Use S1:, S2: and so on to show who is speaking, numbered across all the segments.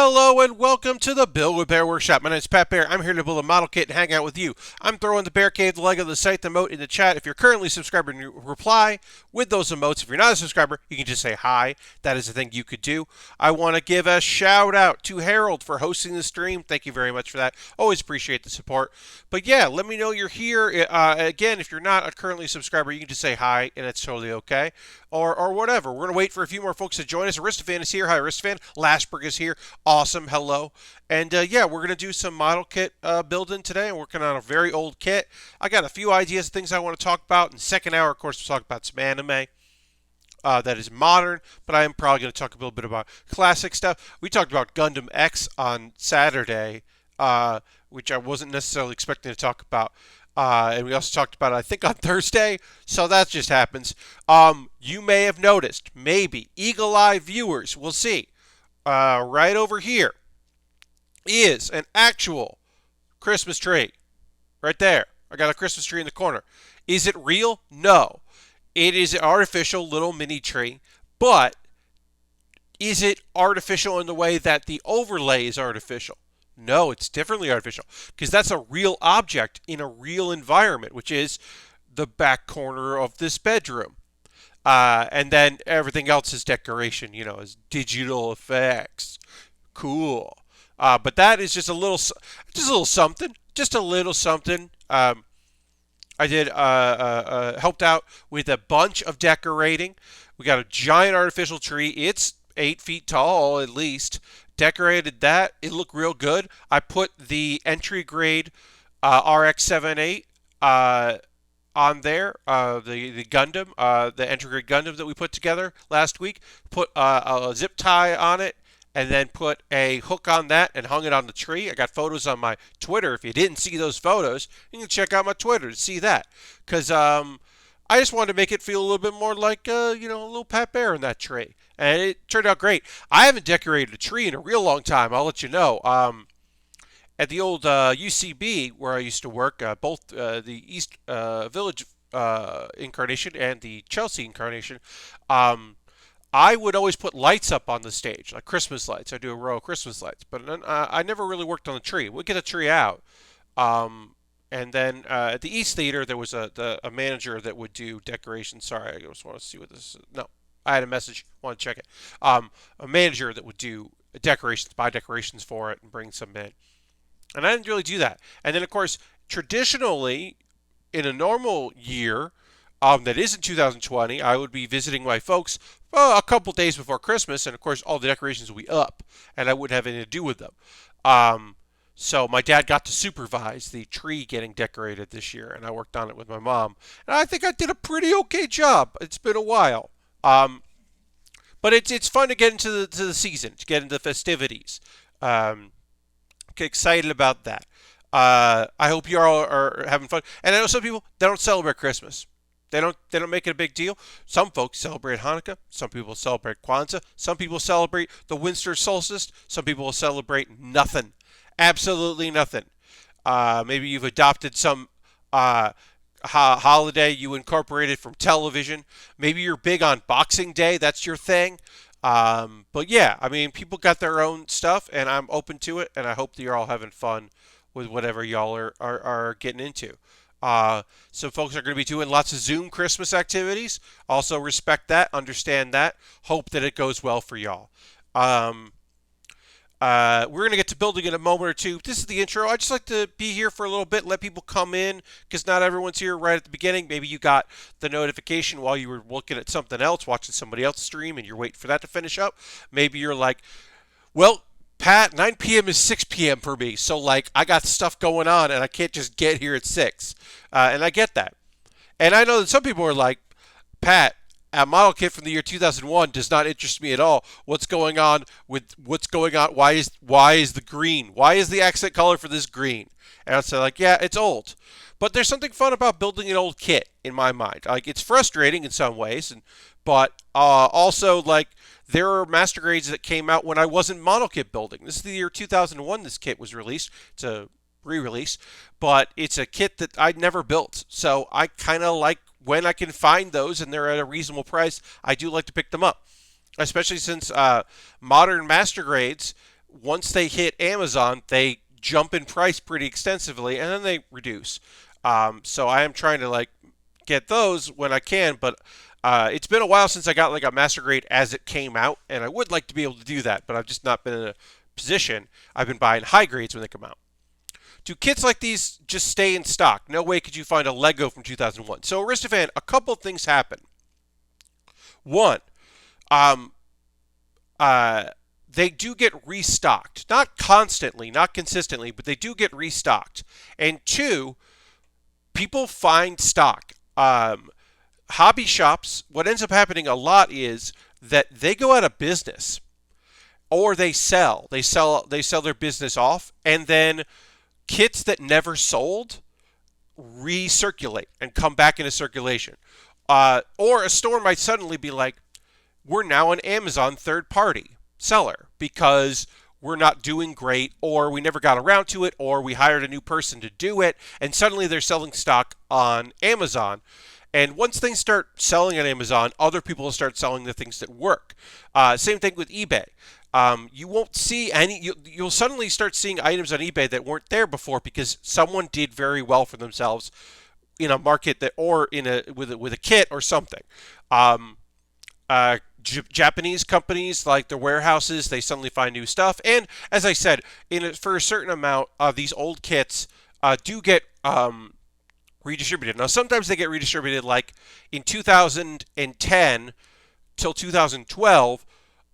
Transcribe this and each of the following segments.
S1: Hello and welcome to the Build With Baer Workshop. My name is Pat Baer. I'm here to build a model kit and hang out with you. I'm throwing the Bear Cave, the Lego, the site, the emote in the chat. If you're currently subscribed, and you reply with those emotes. If you're not a subscriber, you can just say hi. That is a thing you could do. I want to give a shout out to Harold for hosting the stream. Thank you very much for that. Always appreciate the support. But yeah, let me know you're here. Again, if you're not a currently subscriber, you can just say hi, and it's totally okay. Or whatever. We're going to wait for a few more folks to join us. Aristophan is here. Hi, Aristophan. Lashberg is here. Awesome. Hello. And yeah, we're going to do some model kit building today. I'm working on a very old kit. I got a few ideas of things I want to talk about. In the second hour, of course, we'll talk about some anime. That is modern, but I am probably going to talk a little bit about classic stuff. We talked about Gundam X on Saturday, which I wasn't necessarily expecting to talk about. And we also talked about it, I think, on Thursday. So that just happens. You may have noticed, maybe, eagle-eye viewers will see, right over here is an actual Christmas tree. Right there. I got a Christmas tree in the corner. Is it real? No. It is an artificial little mini tree. But is it artificial in the way that the overlay is artificial? No, it's differently artificial because that's a real object in a real environment, which is the back corner of this bedroom. And then everything else is decoration, is digital effects. Cool. But that is just a little something. Just a little something. I did helped out with a bunch of decorating. We got a giant artificial tree. It's 8 feet tall at least. Decorated that. It looked real good. I put the entry grade RX-78 on there. The Gundam, the entry grade Gundam that we put together last week. Put a zip tie on it. And then put a hook on that and hung it on the tree. I got photos on my Twitter. If you didn't see those photos, you can check out my Twitter to see that. Because I just wanted to make it feel a little bit more like, a little Pat Bear in that tree. And it turned out great. I haven't decorated a tree in a real long time. I'll let you know. At the old UCB where I used to work, both the East Village incarnation and the Chelsea incarnation, I would always put lights up on the stage, like Christmas lights. I do a row of Christmas lights, but I never really worked on the tree. We'd get a tree out, and then at the East Theater there was a manager that would do decorations. Sorry, I just want to see what this is. No, I had a message. Want to check it. A manager that would do decorations, buy decorations for it, and bring some in. And I didn't really do that. And then of course, traditionally, in a normal year, that isn't 2020, I would be visiting my folks a couple days before Christmas, and of course all the decorations would be up, and I wouldn't have anything to do with them. So my dad got to supervise the tree getting decorated this year, and I worked on it with my mom, and I think I did a pretty okay job. It's been a while, but it's fun to get into the season, to get into the festivities. Get excited about that. I hope you all are having fun, and I know some people they don't celebrate Christmas. They don't make it a big deal. Some folks celebrate Hanukkah. Some people celebrate Kwanzaa. Some people celebrate the winter solstice. Some people will celebrate nothing. Absolutely nothing. Maybe you've adopted some holiday you incorporated from television. Maybe you're big on Boxing Day. That's your thing. But yeah, I mean, people got their own stuff, and I'm open to it, and I hope that you're all having fun with whatever y'all are getting into. Some folks are going to be doing lots of Zoom Christmas activities. Also respect that, understand that. Hope that it goes well for y'all. We're going to get to building in a moment or two. This is the intro. I just like to be here for a little bit, let people come in, because not everyone's here right at the beginning. Maybe you got the notification while you were looking at something else, watching somebody else stream, and you're waiting for that to finish up. Maybe you're like, well, Pat, 9 p.m. is 6 p.m. for me, so like I got stuff going on and I can't just get here at 6. And I get that. And I know that some people are like, Pat, a model kit from the year 2001 does not interest me at all. What's going on? Why is the green? Why is the accent color for this green? And I'll say like, yeah, it's old. But there's something fun about building an old kit in my mind. Like it's frustrating in some ways, but also like there are master grades that came out when I wasn't model kit building. This is the year 2001 this kit was released. It's a re-release, but it's a kit that I'd never built. So I kind of like when I can find those and they're at a reasonable price, I do like to pick them up. Especially since modern master grades once they hit Amazon, they jump in price pretty extensively, and then they reduce. So I am trying to like get those when I can, but it's been a while since I got like a master grade as it came out, and I would like to be able to do that, but I've just not been in a position. I've been buying high grades when they come out. Do kits like these just stay in stock? No way could you find a Lego from 2001. So, Aristofan, a couple things happen. One, um, they do get restocked. Not constantly, not consistently, but they do get restocked. And two, people find stock. Hobby shops, what ends up happening a lot is that they go out of business or they sell. They sell their business off, and then kits that never sold recirculate and come back into circulation. Or a store might suddenly be like, we're now an Amazon third-party seller because we're not doing great, or we never got around to it, or we hired a new person to do it, and suddenly they're selling stock on Amazon. And once things start selling on Amazon, other people will start selling the things that work. Same thing with eBay. You won't see any. You'll suddenly start seeing items on eBay that weren't there before because someone did very well for themselves in a market that, or in a with a kit or something. Japanese companies like their warehouses, they suddenly find new stuff. And as I said, for a certain amount of these old kits do get redistributed. Now, sometimes they get redistributed, like in 2010 till 2012,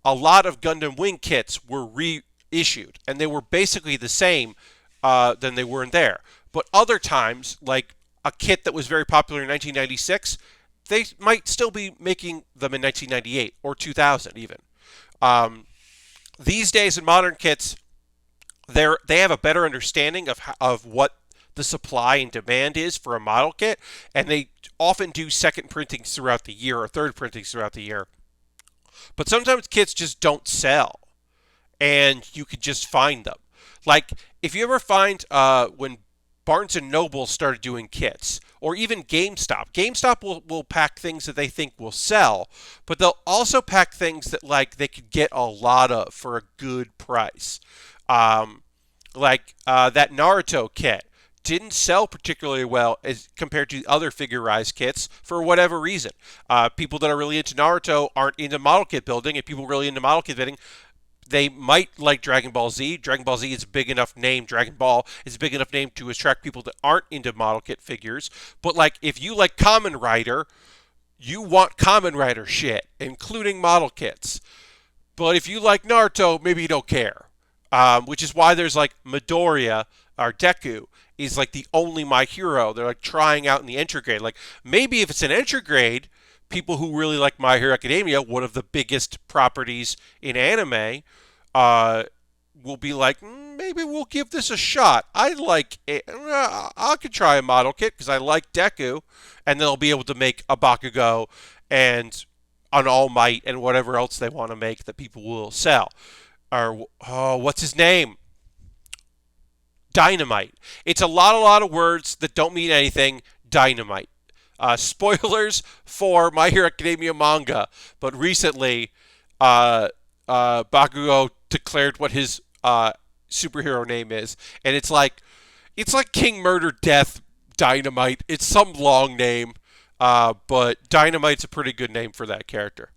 S1: a lot of Gundam Wing kits were reissued, and they were basically the same than they were in there. But other times, like a kit that was very popular in 1996, they might still be making them in 1998 or 2000 even. These days in modern kits, they have a better understanding of what the supply and demand is for a model kit, and they often do second printings throughout the year or third printings throughout the year. But sometimes kits just don't sell, and you could just find them. Like, if you ever find when Barnes & Noble started doing kits, or even GameStop. GameStop will pack things that they think will sell, but they'll also pack things that like they could get a lot of for a good price. That Naruto kit didn't sell particularly well as compared to other figurized kits for whatever reason. People that are really into Naruto aren't into model kit building, and people really into model kit building, they might like Dragon Ball Z. Dragon Ball Z is a big enough name. Dragon Ball is a big enough name to attract people that aren't into model kit figures. But like, if you like Kamen Rider, you want Kamen Rider shit, including model kits. But if you like Naruto, maybe you don't care. Which is why there's like Midoriya, or Deku, is like the only My Hero they're like trying out in the entry grade. Like, maybe if it's an entry grade, people who really like My Hero Academia, one of the biggest properties in anime, will be like, maybe we'll give this a shot. I like it. I could try a model kit because I like Deku, and they'll be able to make a Bakugo and an All Might and whatever else they want to make that people will sell. Or, what's his name? Dynamite. It's a lot of words that don't mean anything. Dynamite. Spoilers for My Hero Academia manga, but recently Bakugo declared what his superhero name is, and it's like King Murder Death Dynamite. It's some long name, but Dynamite's a pretty good name for that character.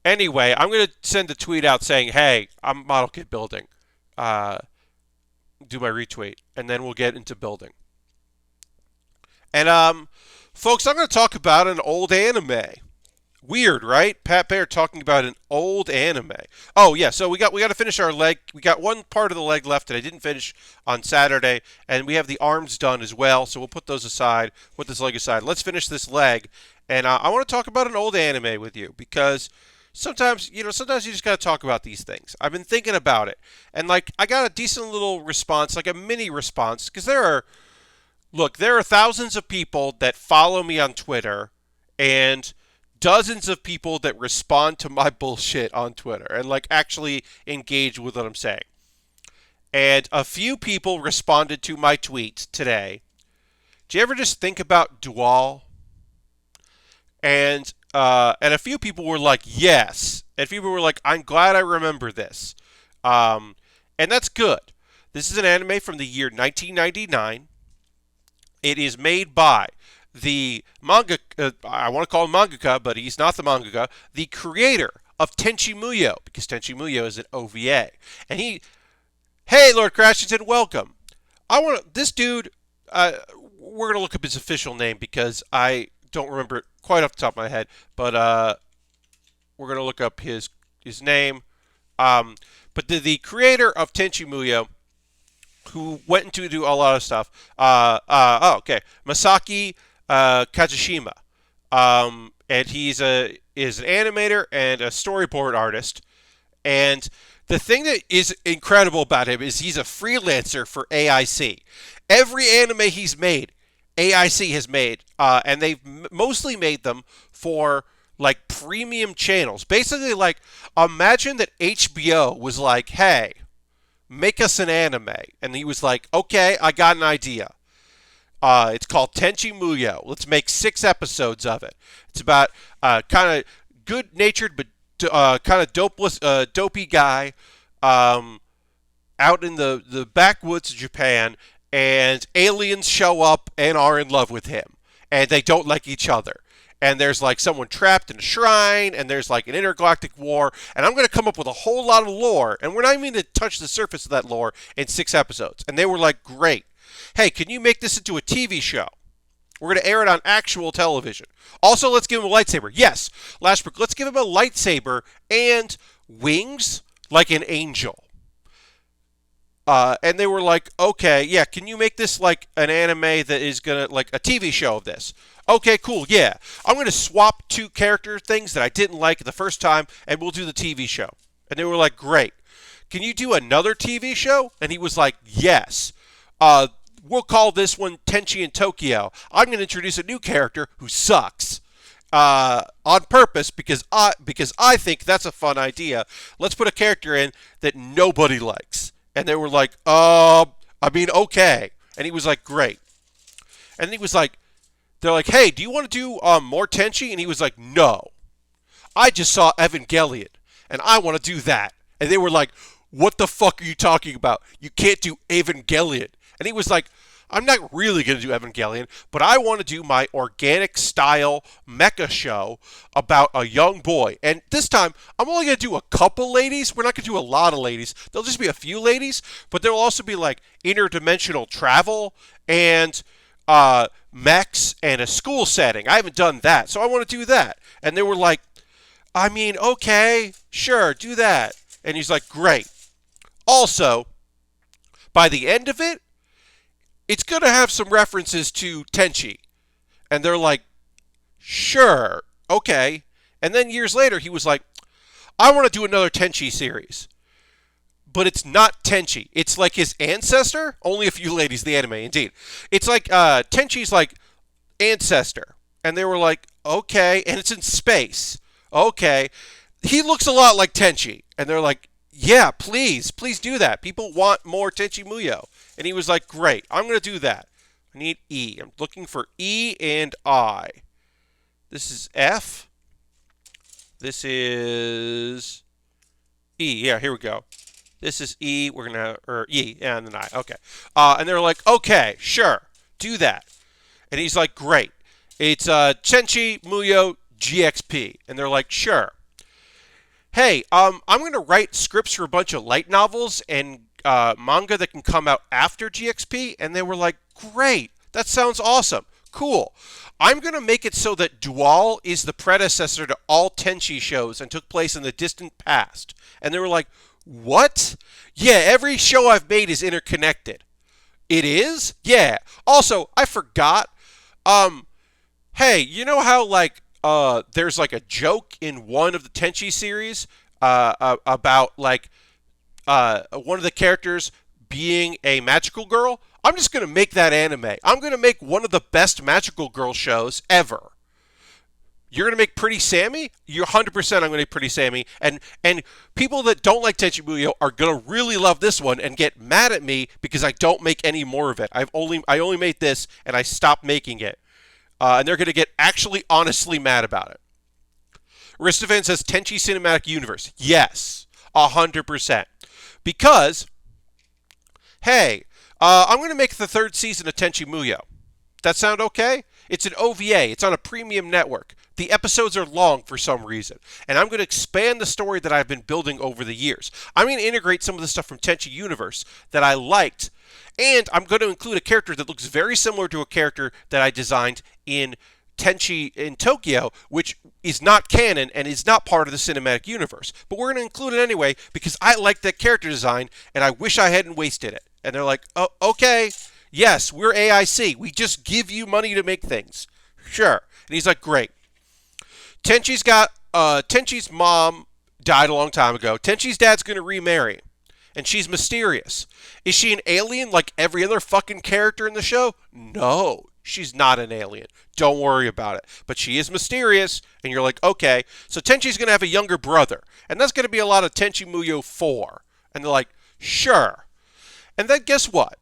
S1: Anyway, I'm going to send a tweet out saying, hey, I'm model kit building. Do my retweet, and then we'll get into building. And, folks, I'm going to talk about an old anime. Weird, right? Pat Baer talking about an old anime. Oh, yeah, so we got to finish our leg. We got one part of the leg left that I didn't finish on Saturday, and we have the arms done as well, so we'll put those aside, put this leg aside. Let's finish this leg, and I want to talk about an old anime with you, because sometimes you just got to talk about these things. I've been thinking about it, and, like, I got a decent little response, like a mini response, because there are thousands of people that follow me on Twitter, and dozens of people that respond to my bullshit on Twitter and like actually engage with what I'm saying. And a few people responded to my tweet today. Do you ever just think about Dual? And a few people were like, yes, And people were like, I'm glad I remember this. Um, and that's good. This is an anime from the year 1999. It is made by the manga, I want to call him mangaka, but he's not the mangaka, the creator of Tenchi Muyo, because Tenchi Muyo is an OVA. And hey, Lord Crashington, welcome. This dude, we're going to look up his official name because I don't remember it quite off the top of my head, but we're going to look up his name. But the creator of Tenchi Muyo, who went into do a lot of stuff. Okay, Masaki Kajishima, and is an animator and a storyboard artist. And the thing that is incredible about him is he's a freelancer for AIC. Every anime he's made, AIC has made, and they've mostly made them for like premium channels. Basically, like imagine that HBO was like, "Hey, make us an anime," and he was like, "Okay, I got an idea. It's called Tenchi Muyo. Let's make 6 episodes of it. It's about kind of good-natured but kind of dopey guy out in the backwoods of Japan, and aliens show up and are in love with him, and they don't like each other. And there's like someone trapped in a shrine, and there's like an intergalactic war, and I'm going to come up with a whole lot of lore, and we're not even going to touch the surface of that lore in 6 episodes." And they were like, "Great. Hey, can you make this into a TV show? We're going to air it on actual television. Also, let's give him a lightsaber." Yes, Lashbrook, let's give him a lightsaber and wings like an angel. And they were like, "Okay, yeah, can you make this like an anime that is going to, like a TV show of this?" "Okay, cool, yeah. I'm going to swap 2 character things that I didn't like the first time, and we'll do the TV show." And they were like, "Great. Can you do another TV show?" And he was like, "Yes. We'll call this one Tenchi in Tokyo. I'm going to introduce a new character who sucks. On purpose because I think that's a fun idea. Let's put a character in that nobody likes." And they were like, okay. And he was like, "Great." And he was like, they're like, "Hey, do you want to do more Tenchi?" And he was like, "No. I just saw Evangelion, and I want to do that." And they were like, "What the fuck are you talking about? You can't do Evangelion." And he was like, "I'm not really going to do Evangelion, but I want to do my organic style mecha show about a young boy. And this time, I'm only going to do a couple ladies. We're not going to do a lot of ladies. There'll just be a few ladies, but there'll also be like interdimensional travel and mechs and a school setting. I haven't done that, so I want to do that." And they were like, "Okay, sure, do that." And he's like, "Great. Also, by the end of it, it's going to have some references to Tenchi." And they're like, "Sure, okay." And then years later, he was like, "I want to do another Tenchi series. But it's not Tenchi. It's like his ancestor. Only a few ladies, the anime, indeed. It's like Tenchi's like ancestor." And they were like, "Okay." And it's in space. "Okay. He looks a lot like Tenchi." And they're like, "Yeah, please do that. People want more Tenchi Muyo." And he was like, "Great, I'm going to do that. I need E. I'm looking for E and I. This is F. This is E. Yeah, here we go. This is E. We're going to, or E, and then I. Okay." And they're like, "Okay, sure, do that." And he's like, "Great. It's Tenchi Muyo GXP." And they're like, "Sure. Hey, I'm going to write scripts for a bunch of light novels and manga that can come out after GXP." And they were like, "Great. That sounds awesome. Cool. I'm going to make it so that Dual is the predecessor to all Tenchi shows and took place in the distant past." And they were like, "What?" "Yeah, every show I've made is interconnected." "It is?" "Yeah. Also, I forgot. Hey, you know how like there's like a joke in one of the Tenchi series about like one of the characters being a magical girl? I'm just going to make that anime. I'm going to make one of the best magical girl shows ever. You're going to make Pretty Sammy? You're 100% I'm going to make Pretty Sammy. And people that don't like Tenchi Muyo are going to really love this one and get mad at me because I don't make any more of it. I only made this and I stopped making it. And they're going to get actually honestly mad about it. Aristophan says Tenchi Cinematic Universe. Yes, 100%. Because, hey, I'm going to make the third season of Tenchi Muyo. That sound okay? It's an OVA. It's on a premium network. The episodes are long for some reason. And I'm going to expand the story that I've been building over the years. I'm going to integrate some of the stuff from Tenchi Universe that I liked. And I'm going to include a character that looks very similar to a character that I designed in Tenchi in Tokyo, which is not canon and is not part of the cinematic universe. But we're going to include it anyway because I like that character design and I wish I hadn't wasted it. And they're like, oh, okay, yes, we're AIC. We just give you money to make things. Sure. And he's like, great. Tenchi's mom died a long time ago. Tenchi's dad's going to remarry. And she's mysterious. Is she an alien like every other fucking character in the show? No, she's not an alien. Don't worry about it. But she is mysterious, and you're like, okay. So Tenchi's going to have a younger brother, and that's going to be a lot of Tenchi Muyo 4. And they're like, sure. And then guess what?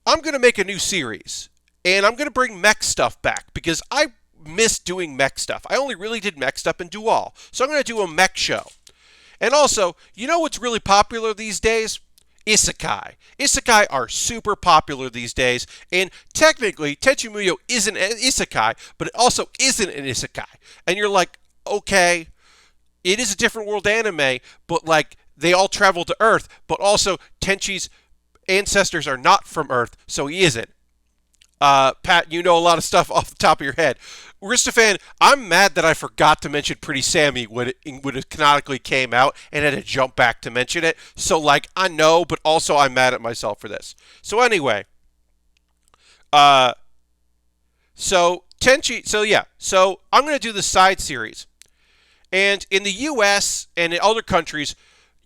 S1: I'm going to make a new series, and I'm going to bring mech stuff back, because I miss doing mech stuff. I only really did mech stuff in Dual. So I'm going to do a mech show. And also, you know what's really popular these days? Isekai. Isekai are super popular these days, and technically, Tenchi Muyo isn't an isekai, but it also isn't an isekai. And you're like, okay, it is a different world anime, but like, they all travel to Earth, but also Tenchi's ancestors are not from Earth, so he isn't. Pat, you know a lot of stuff off the top of your head. Aristophan, I'm mad that I forgot to mention Pretty Sammy when it canonically came out and had to jump back to mention it. So, like, I know, but also I'm mad at myself for this. So, anyway. So I'm going to do the side series. And in the U.S. and in other countries,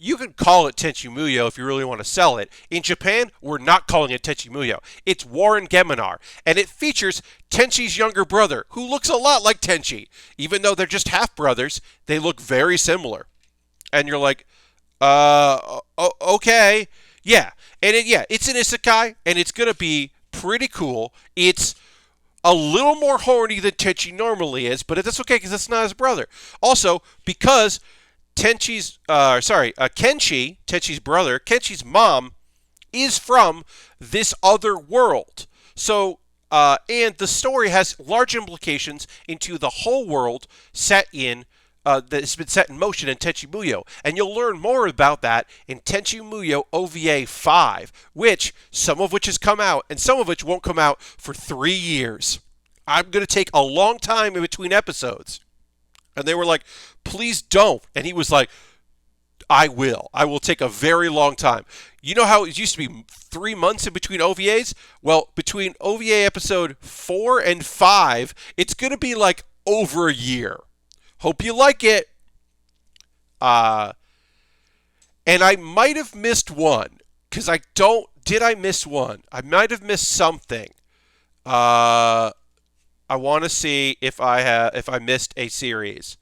S1: you can call it Tenchi Muyo if you really want to sell it. In Japan, we're not calling it Tenchi Muyo. It's Warren Geminar, and it features Tenchi's younger brother, who looks a lot like Tenchi. Even though they're just half-brothers, they look very similar. And you're like, okay. Yeah, and it's an isekai, and it's going to be pretty cool. It's a little more horny than Tenchi normally is, but that's okay because it's not his brother. Also, because Tenchi's brother, Kenchi's mom, is from this other world. So, and the story has large implications into the whole world that's been set in motion in Tenchi Muyo. And you'll learn more about that in Tenchi Muyo OVA 5, some of which has come out, and some of which won't come out for 3 years. I'm going to take a long time in between episodes. And they were like, please don't. And he was like, I will. I will take a very long time. You know how it used to be 3 months in between OVAs? Well, between OVA episode 4 and 5, it's going to be like over a year. Hope you like it. And I might have missed one. Because did I miss one? I might have missed something. I want to see if I missed a series.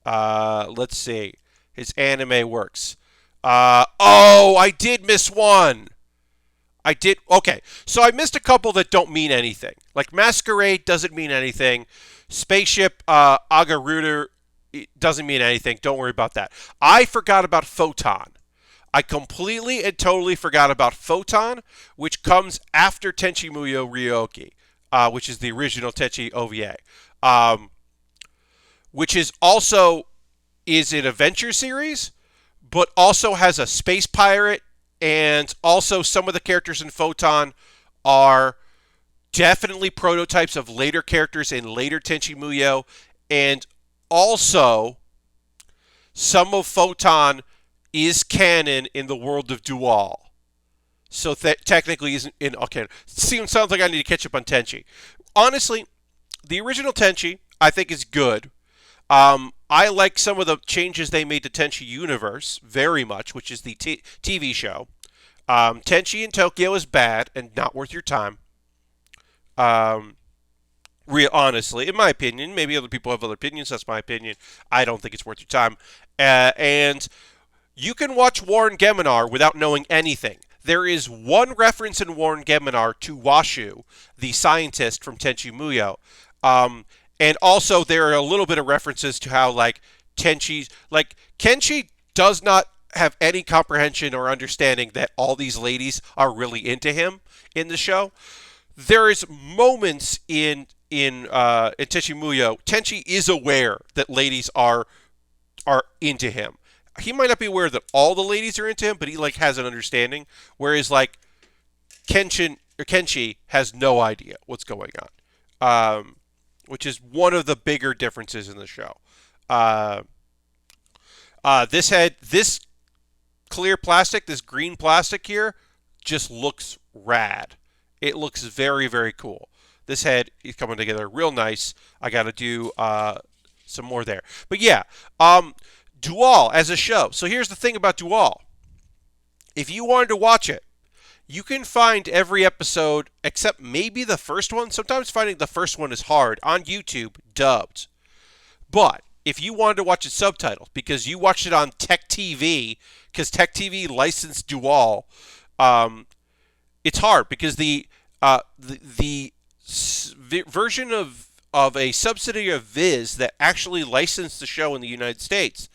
S1: Let's see. His anime works. I did miss one. I did. Okay, so I missed a couple that don't mean anything. Like Masquerade doesn't mean anything. Spaceship Agaruder doesn't mean anything. Don't worry about that. I forgot about Photon. I completely and totally forgot about Photon, which comes after Tenchi Muyo Ryoki. Which is the original Tenchi OVA, which is an adventure series, but also has a space pirate, and also some of the characters in Photon are definitely prototypes of later characters in later Tenchi Muyo, and also some of Photon is canon in the world of Dual. So technically isn't in okay. Sounds like I need to catch up on Tenchi. Honestly, the original Tenchi I think is good. I like some of the changes they made to Tenchi Universe very much, which is the TV show. Tenchi in Tokyo is bad and not worth your time. Honestly, in my opinion, maybe other people have other opinions. That's my opinion. I don't think it's worth your time. And you can watch Warren Geminar without knowing anything. There is one reference in Warren Geminar to Washu, the scientist from Tenchi Muyo. And also there are a little bit of references to how, like, Tenchi's, like, Kenshi does not have any comprehension or understanding that all these ladies are really into him in the show. There is moments in Tenchi Muyo, Tenchi is aware that ladies are into him. He might not be aware that all the ladies are into him, but he like has an understanding. Whereas like Kenshi has no idea what's going on, which is one of the bigger differences in the show. This clear plastic, this green plastic here, just looks rad. It looks very, very cool. This head is coming together real nice. I got to do some more there. But yeah, Dual as a show. So here's the thing about Dual. If you wanted to watch it, you can find every episode except maybe the first one. Sometimes finding the first one is hard on YouTube, dubbed. But if you wanted to watch it subtitled, because you watched it on Tech TV, because Tech TV licensed Dual, it's hard because the version of a subsidiary of Viz that actually licensed the show in the United States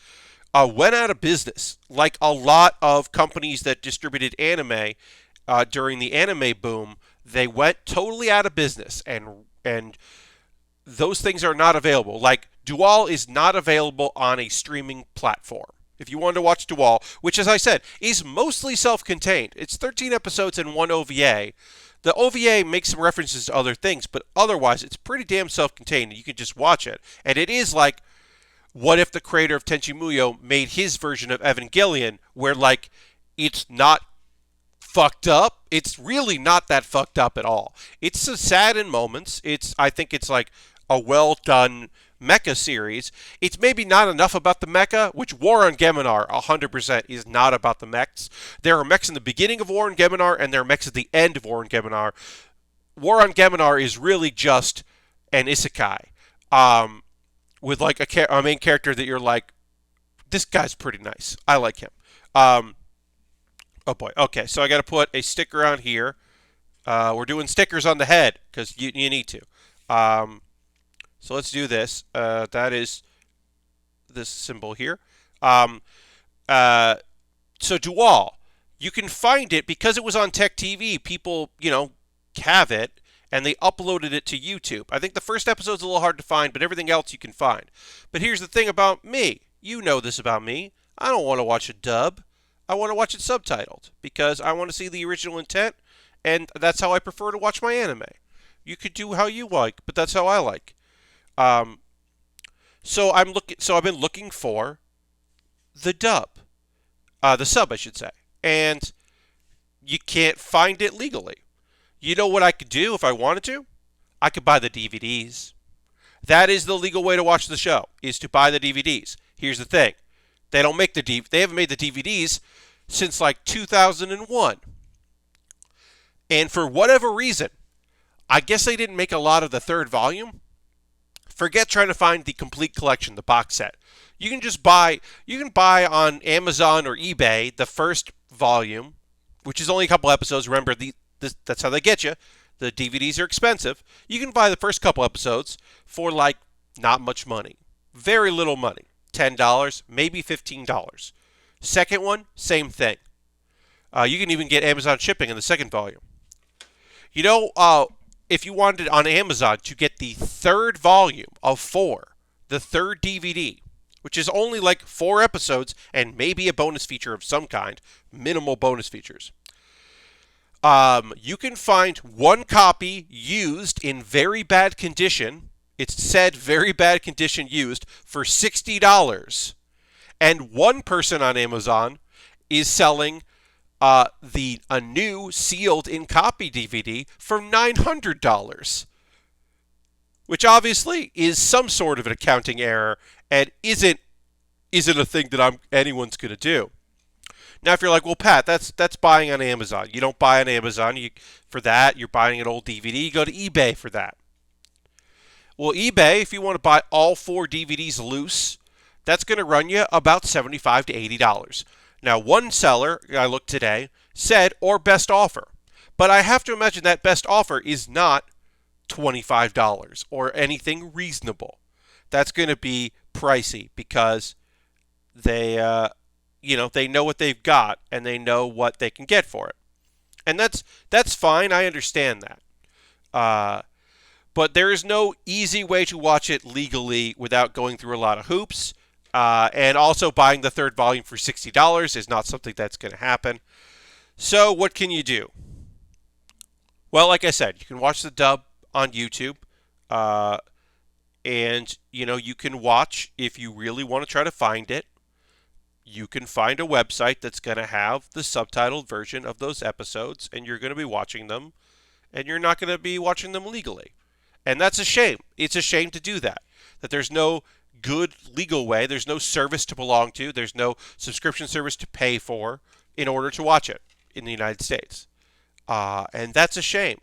S1: went out of business. Like a lot of companies that distributed anime during the anime boom, they went totally out of business, and those things are not available. Like Dual is not available on a streaming platform. If you wanted to watch Dual, which, as I said, is mostly self-contained. It's 13 episodes and one OVA. The OVA makes some references to other things, but otherwise it's pretty damn self-contained. You can just watch it. And it is like, what if the creator of Tenchi Muyo made his version of Evangelion, where, like, it's not fucked up? It's really not that fucked up at all. It's so sad in moments. I think it's like a well-done mecha series. It's maybe not enough about the mecha, which War on Geminar 100% is not about the mechs. There are mechs in the beginning of War on Geminar, and there are mechs at the end of War on Geminar. War on Geminar is really just an isekai, with like a main character that you're like, this guy's pretty nice. I like him. Oh boy. Okay, so I got to put a sticker on here. We're doing stickers on the head because you need to. So let's do this. That is this symbol here. So Dual, you can find it because it was on Tech TV. People, have it, and they uploaded it to YouTube. I think the first episode's a little hard to find, but everything else you can find. But here's the thing about me. You know this about me. I don't want to watch a dub. I want to watch it subtitled because I want to see the original intent, and that's how I prefer to watch my anime. You could do how you like, but that's how I like. So I've been looking for the dub, the sub, I should say, and you can't find it legally. You know what I could do if I wanted to? I could buy the DVDs. That is the legal way to watch the show, is to buy the DVDs. Here's the thing. They haven't made the DVDs since like 2001. And for whatever reason, I guess they didn't make a lot of the third volume. Forget trying to find the complete collection, the box set. You can buy on Amazon or eBay the first volume, which is only a couple episodes. Remember, that's how they get you. The DVDs are expensive. You can buy the first couple episodes for like not much money. Very little money. $10, maybe $15. Second one, same thing. You can even get Amazon shipping in the second volume. If you wanted on Amazon to get the third volume of 4, the third DVD, which is only like 4 episodes and maybe a bonus feature of some kind, minimal bonus features, you can find one copy used in very bad condition. It's said very bad condition used for $60. And one person on Amazon is selling a new sealed in copy DVD for $900, which obviously is some sort of an accounting error and isn't a thing that anyone's going to do. Now, if you're like, well, Pat, that's buying on Amazon. You don't buy on Amazon for that. You're buying an old DVD. You go to eBay for that. Well, eBay, if you want to buy all 4 DVDs loose, that's going to run you about $75 to $80. Now, one seller, I looked today, said, or best offer. But I have to imagine that best offer is not $25 or anything reasonable. That's going to be pricey because they know what they've got and they know what they can get for it, and that's fine. I understand that. But there is no easy way to watch it legally without going through a lot of hoops. And also buying the third volume for $60 is not something that's going to happen. So what can you do? Well, like I said, you can watch the dub on YouTube. And, you can watch, if you really want to try to find it, you can find a website that's going to have the subtitled version of those episodes, and you're going to be watching them, and you're not going to be watching them legally. And that's a shame. It's a shame to do that. That there's no good legal way, there's no service to belong to, there's no subscription service to pay for in order to watch it in the United States. And that's a shame.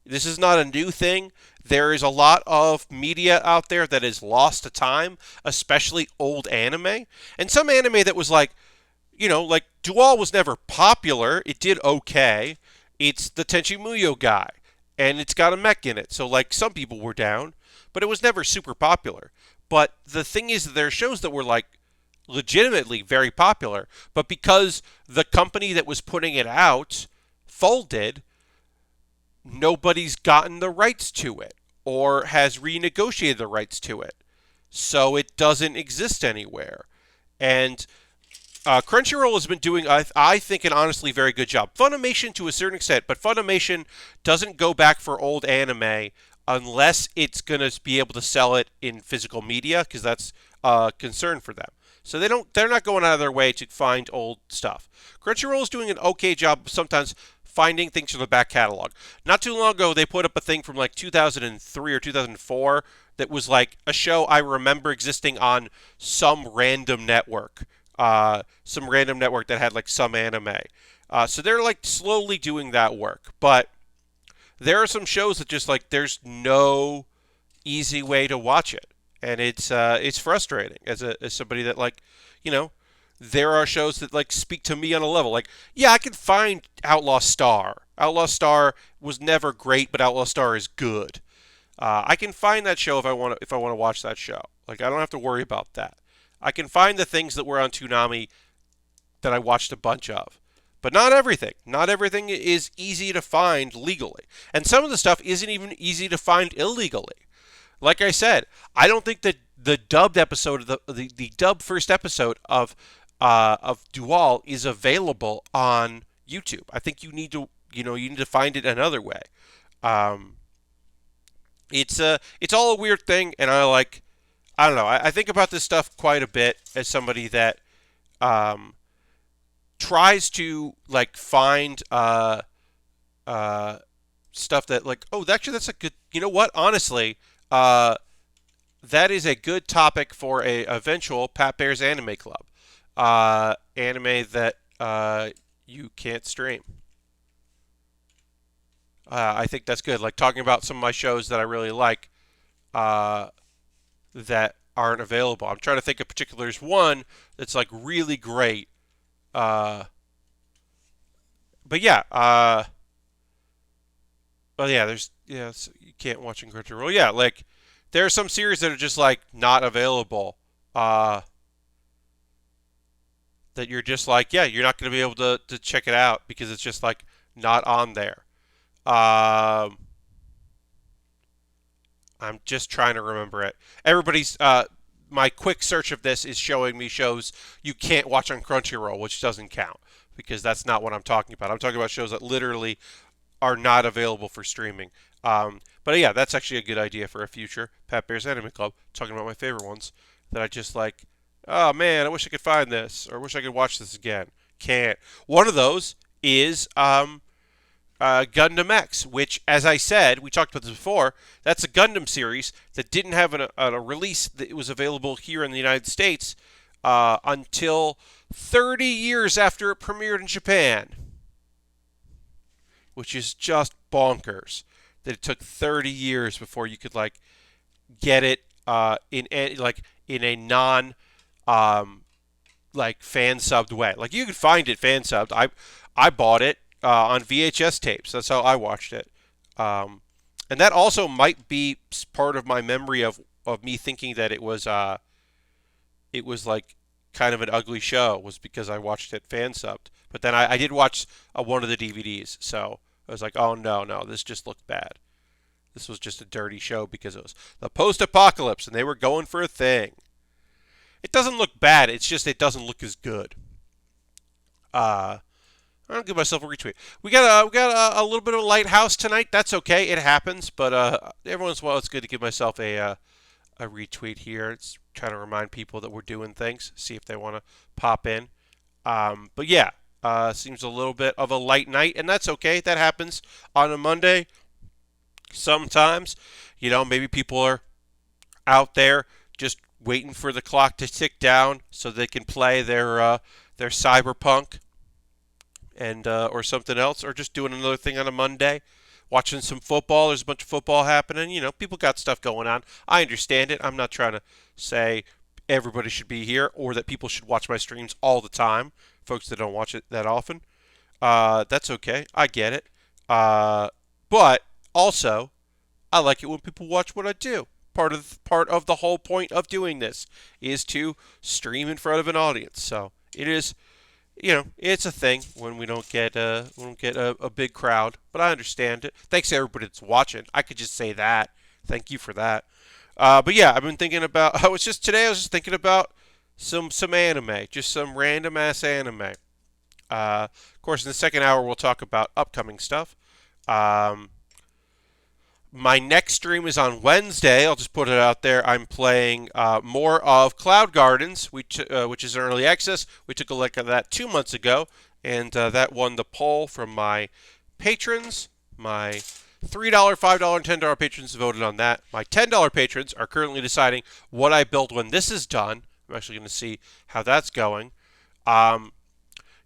S1: This is not a new thing. There is a lot of media out there that is lost to time, especially old anime. And some anime that was like Dual was never popular. It did okay. It's the Tenchi Muyo guy, and it's got a mech in it. So, some people were down, but it was never super popular. But the thing is that there are shows that were, legitimately very popular, but because the company that was putting it out folded, nobody's gotten the rights to it or has renegotiated the rights to it. So it doesn't exist anywhere. And Crunchyroll has been doing, I think, an honestly very good job. Funimation to a certain extent, but Funimation doesn't go back for old anime unless it's going to be able to sell it in physical media, because that's a concern for them. So they're not going out of their way to find old stuff. Crunchyroll is doing an okay job sometimes finding things from the back catalog. Not too long ago, they put up a thing from 2003 or 2004 that was a show I remember existing on some random network. Some random network that had some anime. So they're slowly doing that work. But there are some shows that just there's no easy way to watch it. And it's frustrating as somebody that there are shows that speak to me on a level. I can find Outlaw Star. Outlaw Star was never great, but Outlaw Star is good. I can find that show if I want to watch that show. I don't have to worry about that. I can find the things that were on Toonami that I watched a bunch of. But not everything. Not everything is easy to find legally. And some of the stuff isn't even easy to find illegally. Like I said, I don't think that the dubbed episode of the dubbed first episode of Dual is available on YouTube. I think you need to find it another way. It's all a weird thing, and I don't know. I think about this stuff quite a bit as somebody that tries to find stuff that actually that's a good. You know what? Honestly, that is a good topic for a eventual Pat Bear's Anime Club. Anime that you can't stream. I think that's good. Talking about some of my shows that I really like that aren't available. I'm trying to think of particulars. One that's really great. But yeah. Well, yeah. You can't watch in Crunchyroll. Yeah, there are some series that are just not available. That you're just you're not going to be able to check it out because it's just not on there. I'm just trying to remember it. Everybody's my quick search of this is showing me shows you can't watch on Crunchyroll, which doesn't count because that's not what I'm talking about. I'm talking about shows that literally are not available for streaming. But yeah, that's actually a good idea for a future Pat Bear's Anime Club. Talking about my favorite ones that I just oh man, I wish I could find this, or I wish I could watch this again. Can't. One of those is Gundam X, which, as I said, we talked about this before, that's a Gundam series that didn't have a release that was available here in the United States until 30 years after it premiered in Japan, which is just bonkers that it took 30 years before you could get it in a non fan subbed way. You could find it fan subbed. I bought it on VHS tapes. That's how I watched it. And that also might be part of my memory of of me thinking that it was like kind of an ugly show was because I watched it fan subbed. But then I did watch one of the DVDs, so I was like, oh no, this just looked bad. This was just a dirty show because it was the post-apocalypse and they were going for a thing. It doesn't look bad. It's just it doesn't look as good. I'll give myself a retweet. We got a little bit of a lighthouse tonight. That's okay. It happens. But every once in a while, it's good to give myself a retweet here. It's trying to remind people that we're doing things. See if they want to pop in. But yeah, seems a little bit of a light night, and that's okay. That happens on a Monday. Sometimes, maybe people are out there just waiting for the clock to tick down so they can play their Cyberpunk and or something else, or just doing another thing on a Monday, watching some football. There's a bunch of football happening. People got stuff going on. I understand it. I'm not trying to say everybody should be here or that people should watch my streams all the time. Folks that don't watch it that often, that's okay. I get it. But also, I like it when people watch what I do. Part of the whole point of doing this is to stream in front of an audience. So it is, it's a thing when we don't get a big crowd. But I understand it. Thanks to everybody that's watching. I could just say that. Thank you for that. But yeah, I've been thinking about. I was just thinking about some anime, just some random ass anime. Of course, in the second hour we'll talk about upcoming stuff. My next stream is on Wednesday. I'll just put it out there. I'm playing more of Cloud Gardens, which is an early access. We took a look at that 2 months ago, and that won the poll from my patrons. My $3, $5, and $10 patrons voted on that. My $10 patrons are currently deciding what I build when this is done. I'm actually going to see how that's going. I'm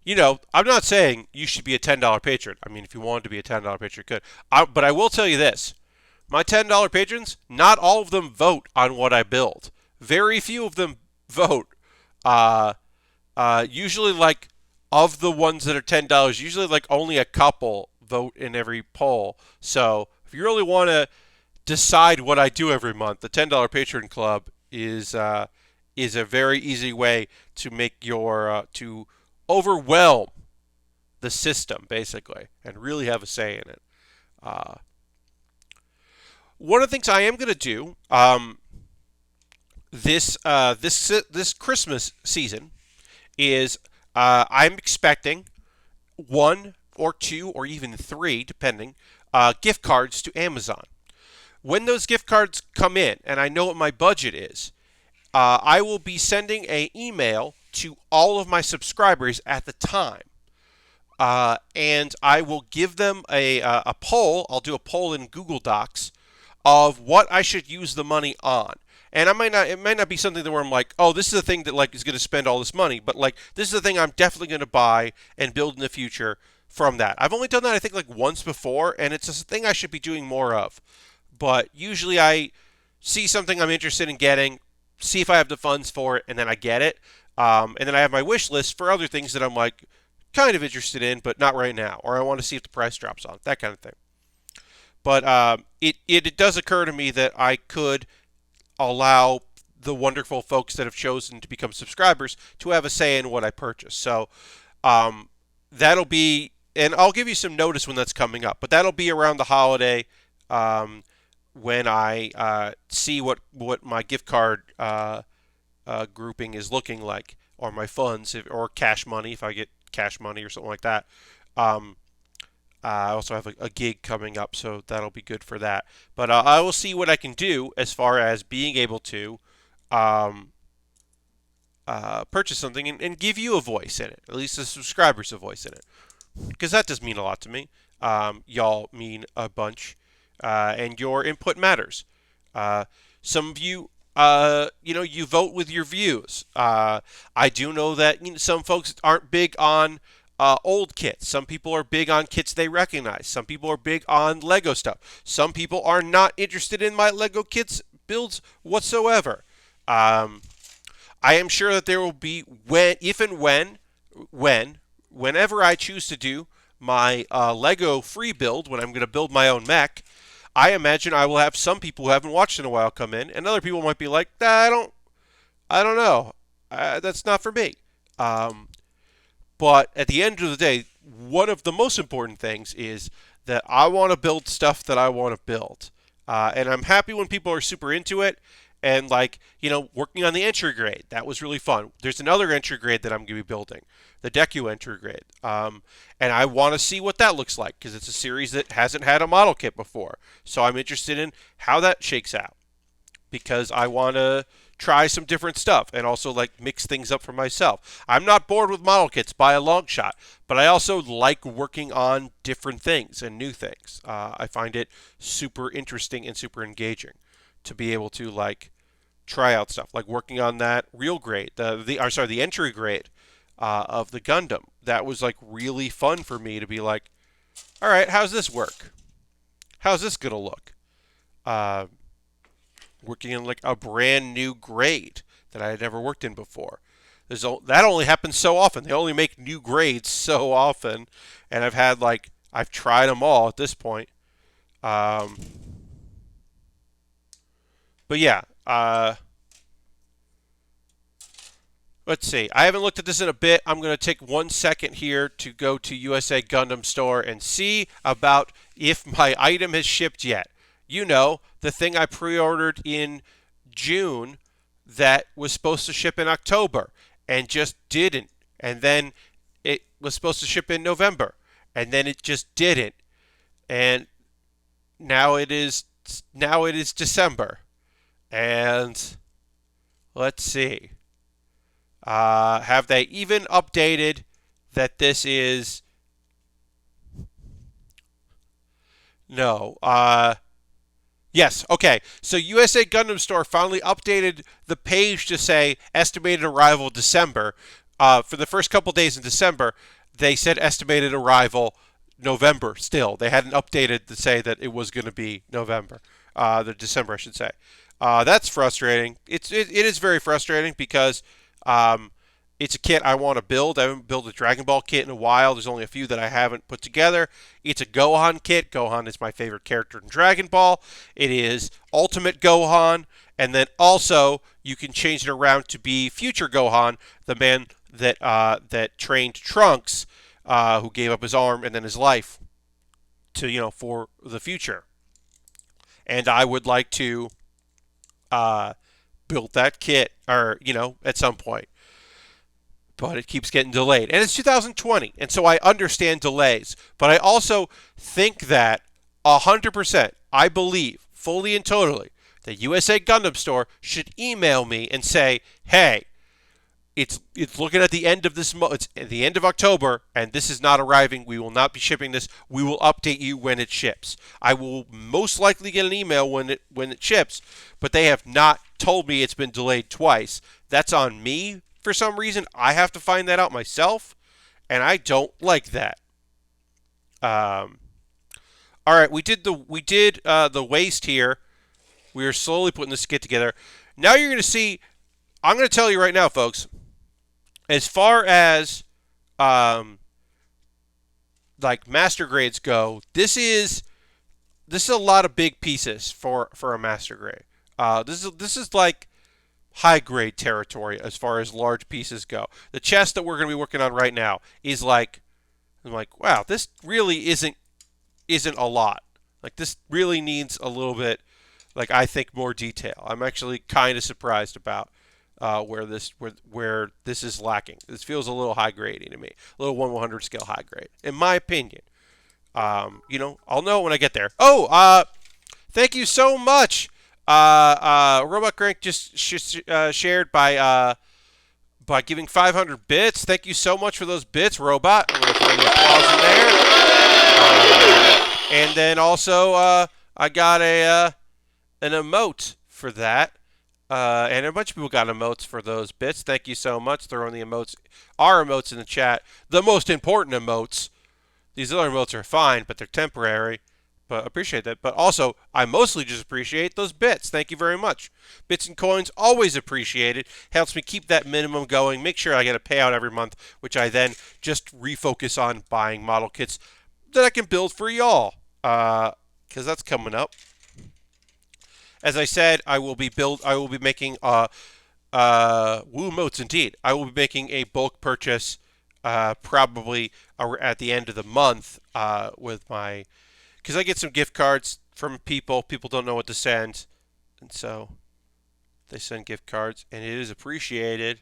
S1: not saying you should be a $10 patron. I mean, if you wanted to be a $10 patron, you could. But I will tell you this. My $10 patrons, not all of them vote on what I build. Very few of them vote. Usually, like, of the ones that are $10, usually, like, only a couple vote in every poll. So, if you really want to decide what I do every month, the $10 patron club is a very easy way to make to overwhelm the system, basically, and really have a say in it. One of the things I am going to do this Christmas season is I'm expecting 1 or 2 or even 3, depending, gift cards to Amazon. When those gift cards come in, and I know what my budget is, I will be sending an email to all of my subscribers at the time. And I will give them a poll. I'll do a poll in Google Docs of what I should use the money on. And it might not be something that where I'm like, oh, this is the thing that like is going to spend all this money, but like this is the thing I'm definitely going to buy and build in the future from that. I've only done that I think like once before, and it's a thing I should be doing more of. But usually I see something I'm interested in getting, see if I have the funds for it, and then I get it. And then I have my wish list for other things that I'm like kind of interested in, but not right now, or I want to see if the price drops on, that kind of thing. But it does occur to me that I could allow the wonderful folks that have chosen to become subscribers to have a say in what I purchase. So that'll be, and I'll give you some notice when that's coming up, but that'll be around the holiday when I see what my gift card grouping is looking like, or my funds, or cash money, if I get cash money or something like that. I also have a gig coming up, so that'll be good for that. But I will see what I can do as far as being able to purchase something and give you a voice in it, at least the subscribers a voice in it, because that does mean a lot to me. Y'all mean a bunch, and your input matters. Some of you, you vote with your views. I do know that some folks aren't big on old kits. Some people are big on kits they recognize. Some people are big on Lego stuff. Some people are not interested in my Lego kits builds whatsoever. I am sure that there will be whenever I choose to do my Lego free build, when I'm going to build my own mech, I imagine I will have some people who haven't watched in a while come in, and other people might be like, nah, I don't know. That's not for me. Um, but at the end of the day, one of the most important things is that I want to build stuff that I want to build. And I'm happy when people are super into it. And like, working on the entry grade, that was really fun. There's another entry grade that I'm going to be building, the Deku entry grade. And I want to see what that looks like because it's a series that hasn't had a model kit before. So I'm interested in how that shakes out because I want to try some different stuff and also like mix things up for myself. I'm not bored with model kits by a long shot, but I also like working on different things and new things. I find it super interesting and super engaging to be able to like try out stuff, like working on that real grade, the entry grade of the Gundam. That was like really fun for me to be like, all right, how's this work? How's this gonna look? Uh, Working in like a brand new grade that I had never worked in before. That only happens so often. They only make new grades so often, and I've tried them all at this point. Um, but yeah, let's see. I haven't looked at this in a bit. I'm going to take 1 second here to go to USA Gundam Store and see about if my item has shipped yet. The thing I pre-ordered in June that was supposed to ship in October and just didn't. And then it was supposed to ship in November and then it just didn't. And now it is December. And let's see. Have they even updated that this is... No. Yes, okay. So USA Gundam Store finally updated the page to say estimated arrival December. For the first couple days in December, they said estimated arrival November still. They hadn't updated to say that it was going to be November. The December, I should say. That's frustrating. It is very frustrating because it's a kit I want to build. I haven't built a Dragon Ball kit in a while. There's only a few that I haven't put together. It's a Gohan kit. Gohan is my favorite character in Dragon Ball. It is Ultimate Gohan. And then also you can change it around to be Future Gohan, the man that trained Trunks, who gave up his arm and then his life for the future. And I would like to build that kit, or at some point. But it keeps getting delayed. And it's 2020, and so I understand delays. But I also think that 100%, I believe, fully and totally, that USA Gundam Store should email me and say, hey, it's looking at the end of it's at the end of October, and this is not arriving. We will not be shipping this. We will update you when it ships. I will most likely get an email when it ships, but they have not told me it's been delayed twice. That's on me. For some reason, I have to find that out myself, and I don't like that. All right, we did the waist here. We are slowly putting this kit together. Now you're going to see. I'm going to tell you right now, folks. As far as like master grades go, this is a lot of big pieces for a master grade. This is like high grade territory as far as large pieces go. The chest that we're going to be working on right now is like, I'm like, wow, this really isn't a lot. Like this really needs a little bit, like I think, more detail. I'm actually kind of surprised about where this is lacking. This feels a little high grading to me, a little 1/100 scale high grade, in my opinion. I'll know when I get there. Oh, thank you so much. Robot Crank just shared by giving 500 bits. Thank you so much for those bits, Robot. I'm going to throw the applause in there. And then also, I got an emote for that. And a bunch of people got emotes for those bits. Thank you so much. Throwing the our emotes in the chat. The most important emotes. These other emotes are fine, but they're temporary. But appreciate that. But also, I mostly just appreciate those bits. Thank you very much. Bits and coins, always appreciated. Helps me keep that minimum going. Make sure I get a payout every month, which I then just refocus on buying model kits that I can build for y'all. because that's coming up. As I said, I will be making Woo Motes indeed. I will be making a bulk purchase probably at the end of the month with my, because I get some gift cards from people. People don't know what to send, and so they send gift cards, and it is appreciated.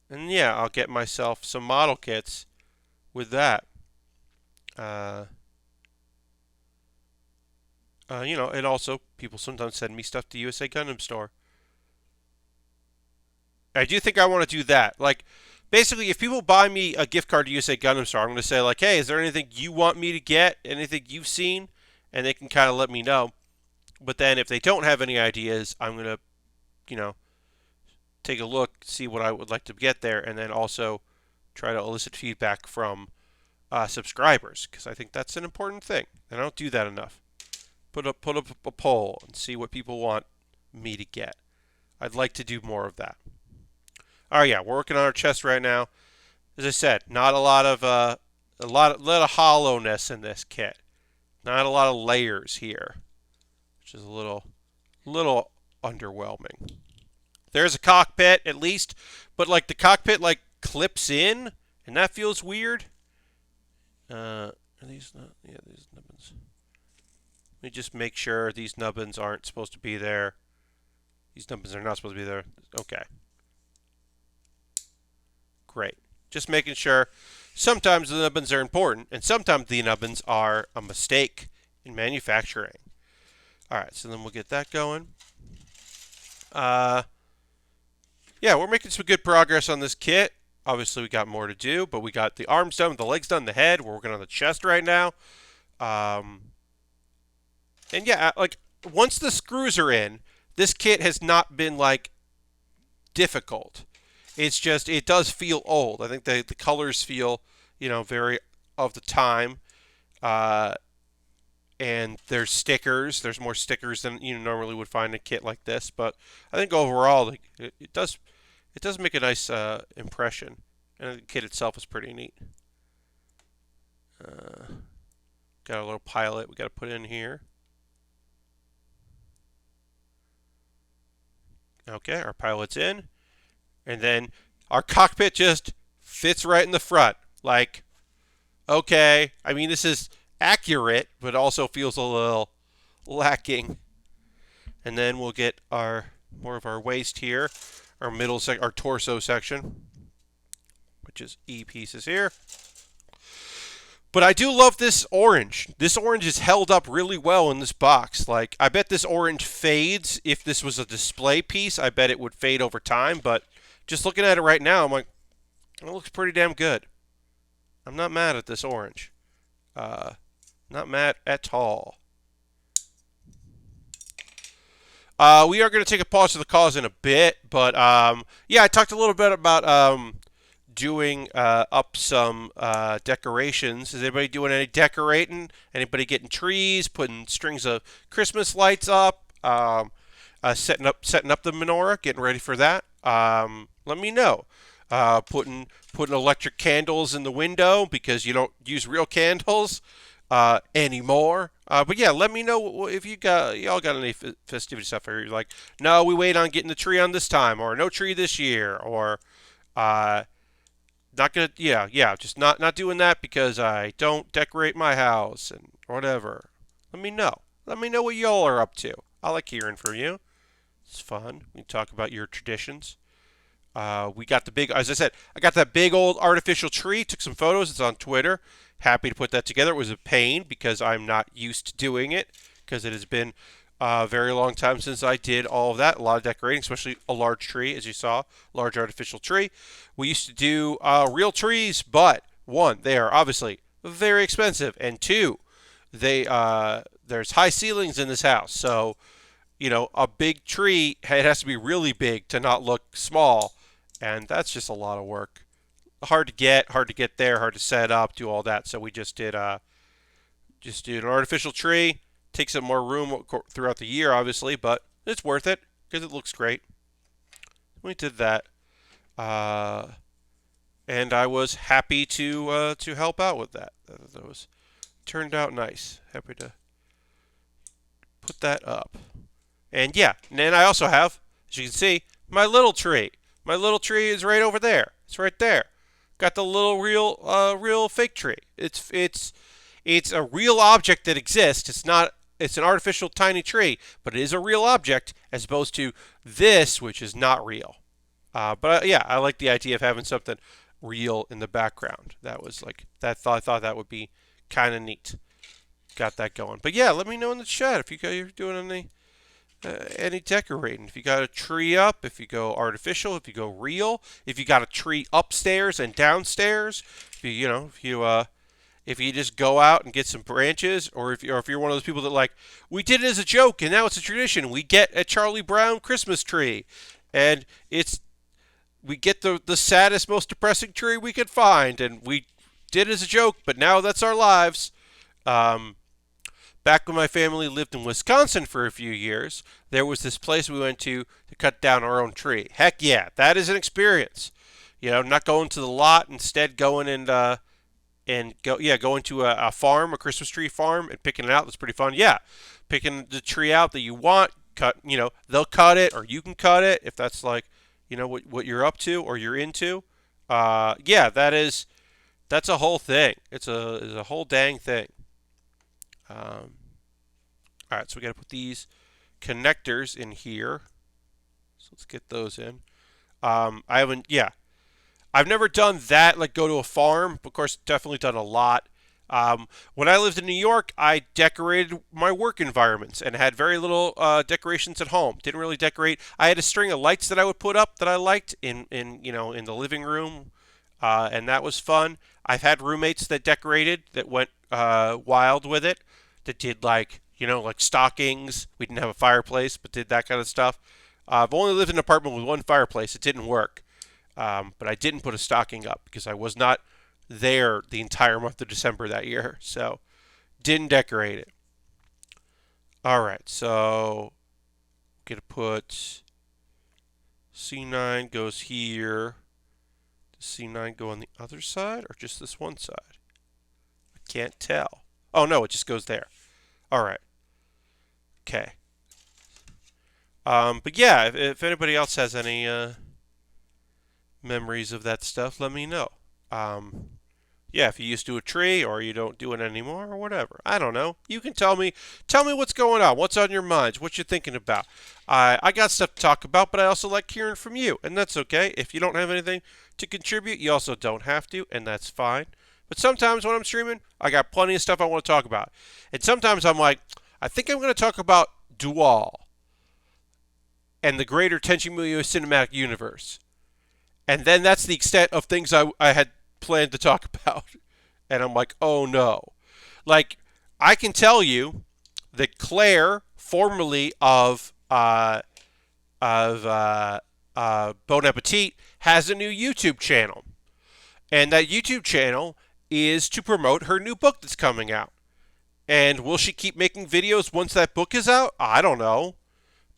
S1: And yeah, I'll get myself some model kits with that. Uh, and also people sometimes send me stuff to USA Gundam Store. I do think I want to do that. Like, basically, if people buy me a gift card to USA Gundam Store, I'm going to say, like, hey, is there anything you want me to get? Anything you've seen? And they can kind of let me know. But then if they don't have any ideas, I'm going to, you know, take a look, see what I would like to get there, and then also try to elicit feedback from subscribers, because I think that's an important thing. And I don't do that enough. Put up a poll and see what people want me to get. I'd like to do more of that. All right, yeah, we're working on our chest right now. As I said, not a lot of lot of hollowness in this kit. Not a lot of layers here, which is a little underwhelming. There's a cockpit at least, but like the cockpit like clips in, and that feels weird. Are these not? Yeah, these nubbins. Let me just make sure these nubbins aren't supposed to be there. These nubbins are not supposed to be there. Okay. Great. Just making sure. Sometimes the nubbins are important, and sometimes the nubbins are a mistake in manufacturing. All right, so then we'll get that going. Yeah, we're making some good progress on this kit. Obviously, we got more to do, but we got the arms done, the legs done, the head. We're working on the chest right now. And yeah, like once the screws are in, this kit has not been like difficult. It's just it does feel old. I think the colors feel very of the time. And there's stickers. There's more stickers than you normally would find in a kit like this. But I think overall it does make a nice impression. And the kit itself is pretty neat. Got a little pilot we got to put in here. Okay, our pilot's in. And then our cockpit just fits right in the front. Like, okay, I mean, this is accurate, but also feels a little lacking. And then we'll get more of our waist here, our our torso section, which is E pieces here. But I do love this orange. This orange is held up really well in this box. Like, I bet this orange fades. If this was a display piece, I bet it would fade over time. But just looking at it right now, I'm like, it looks pretty damn good. I'm not mad at this orange. Not mad at all. We are going to take a pause to the cause in a bit. But, yeah, I talked a little bit about doing up some decorations. Is anybody doing any decorating? Anybody getting trees, putting strings of Christmas lights up, setting up the menorah, getting ready for that? Let me know. Putting electric candles in the window because you don't use real candles anymore. But yeah, let me know if y'all got any festivity stuff. Or you're like, no, we wait on getting the tree on this time, or no tree this year, or not gonna, just not doing that because I don't decorate my house and whatever. Let me know. Let me know what y'all are up to. I like hearing from you. It's fun. We can talk about your traditions. We got as I said, I got that big old artificial tree. Took some photos. It's on Twitter. Happy to put that together. It was a pain because I'm not used to doing it because it has been a very long time since I did all of that. A lot of decorating, especially a large tree, as you saw, large artificial tree. We used to do real trees, but one, they are obviously very expensive, and two, there's high ceilings in this house, so a big tree, it has to be really big to not look small, and that's just a lot of work. Hard to get there, hard to set up, do all that. So we just did an artificial tree. Takes up more room throughout the year, obviously, but it's worth it because it looks great. We did that, and I was happy to help out with that. That was turned out nice. Happy to put that up. And yeah, and then I also have, as you can see, my little tree. My little tree is right over there. It's right there. Got the little real fake tree. It's a real object that exists. It's not. It's an artificial tiny tree, but it is a real object as opposed to this, which is not real. But yeah, I like the idea of having something real in the background. That was like that. I thought that would be kind of neat. Got that going. But yeah, let me know in the chat if you're doing any decorating. If you got a tree up, if you go artificial, if you go real, if you got a tree upstairs and downstairs, if you just go out and get some branches, or if you're one of those people that like, we did it as a joke and now it's a tradition. We get a Charlie Brown Christmas tree, and we get the saddest, most depressing tree we could find, and we did it as a joke, but now that's our lives. Back when my family lived in Wisconsin for a few years, there was this place we went to cut down our own tree. Heck yeah, that is an experience. Not going to the lot, instead going going to a farm, a Christmas tree farm, and picking it out. That's pretty fun. Yeah, picking the tree out that you want. They'll cut it, or you can cut it if that's like, what you're up to or you're into. Yeah, that's a whole thing. It's a whole dang thing. All right, so we got to put these connectors in here. So let's get those in. I've never done that, like go to a farm. Of course, definitely done a lot. When I lived in New York, I decorated my work environments and had very little decorations at home. Didn't really decorate. I had a string of lights that I would put up that I liked in the living room, and that was fun. I've had roommates that decorated that went wild with it. That did like stockings. We didn't have a fireplace, but did that kind of stuff. I've only lived in an apartment with one fireplace. It didn't work. But I didn't put a stocking up because I was not there the entire month of December that year. So didn't decorate it. All right, so I'm going to put C9 goes here. Does C9 go on the other side or just this one side? I can't tell. Oh, no, it just goes there. All right. Okay. But yeah, if anybody else has any memories of that stuff, let me know. Yeah, if you used to do a tree or you don't do it anymore or whatever. I don't know. You can tell me what's going on, what's on your minds, what you're thinking about. I got stuff to talk about, but I also like hearing from you, and that's okay. If you don't have anything to contribute, you also don't have to, and that's fine. But sometimes when I'm streaming, I got plenty of stuff I want to talk about. And sometimes I'm like, I think I'm going to talk about Dual and the greater Tenchi Muyo cinematic universe. And then that's the extent of things I had planned to talk about. And I'm like, oh no. Like, I can tell you that Claire, formerly of Bon Appetit, has a new YouTube channel. And that YouTube channel is to promote her new book that's coming out. And will she keep making videos once that book is out? I don't know.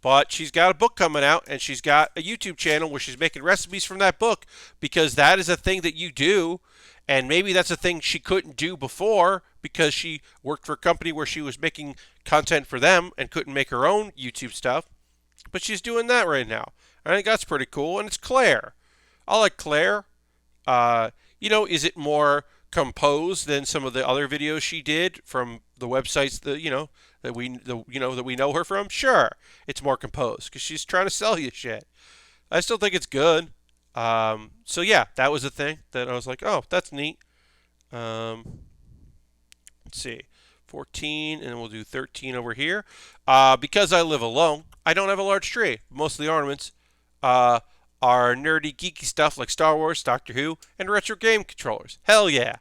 S1: But she's got a book coming out, and she's got a YouTube channel where she's making recipes from that book, because that is a thing that you do, and maybe that's a thing she couldn't do before because she worked for a company where she was making content for them and couldn't make her own YouTube stuff. But she's doing that right now. I think that's pretty cool, and it's Claire. I like Claire. Is it more composed than some of the other videos she did from the websites that we know her from? Sure, it's more composed because she's trying to sell you shit. I still think it's good. So yeah, that was a thing that I was like, oh, that's neat. Let's see, 14, and then we'll do 13 over here. Because I live alone, I don't have a large tree. Most of the ornaments are nerdy, geeky stuff like Star Wars, Doctor Who, and retro game controllers. Hell yeah.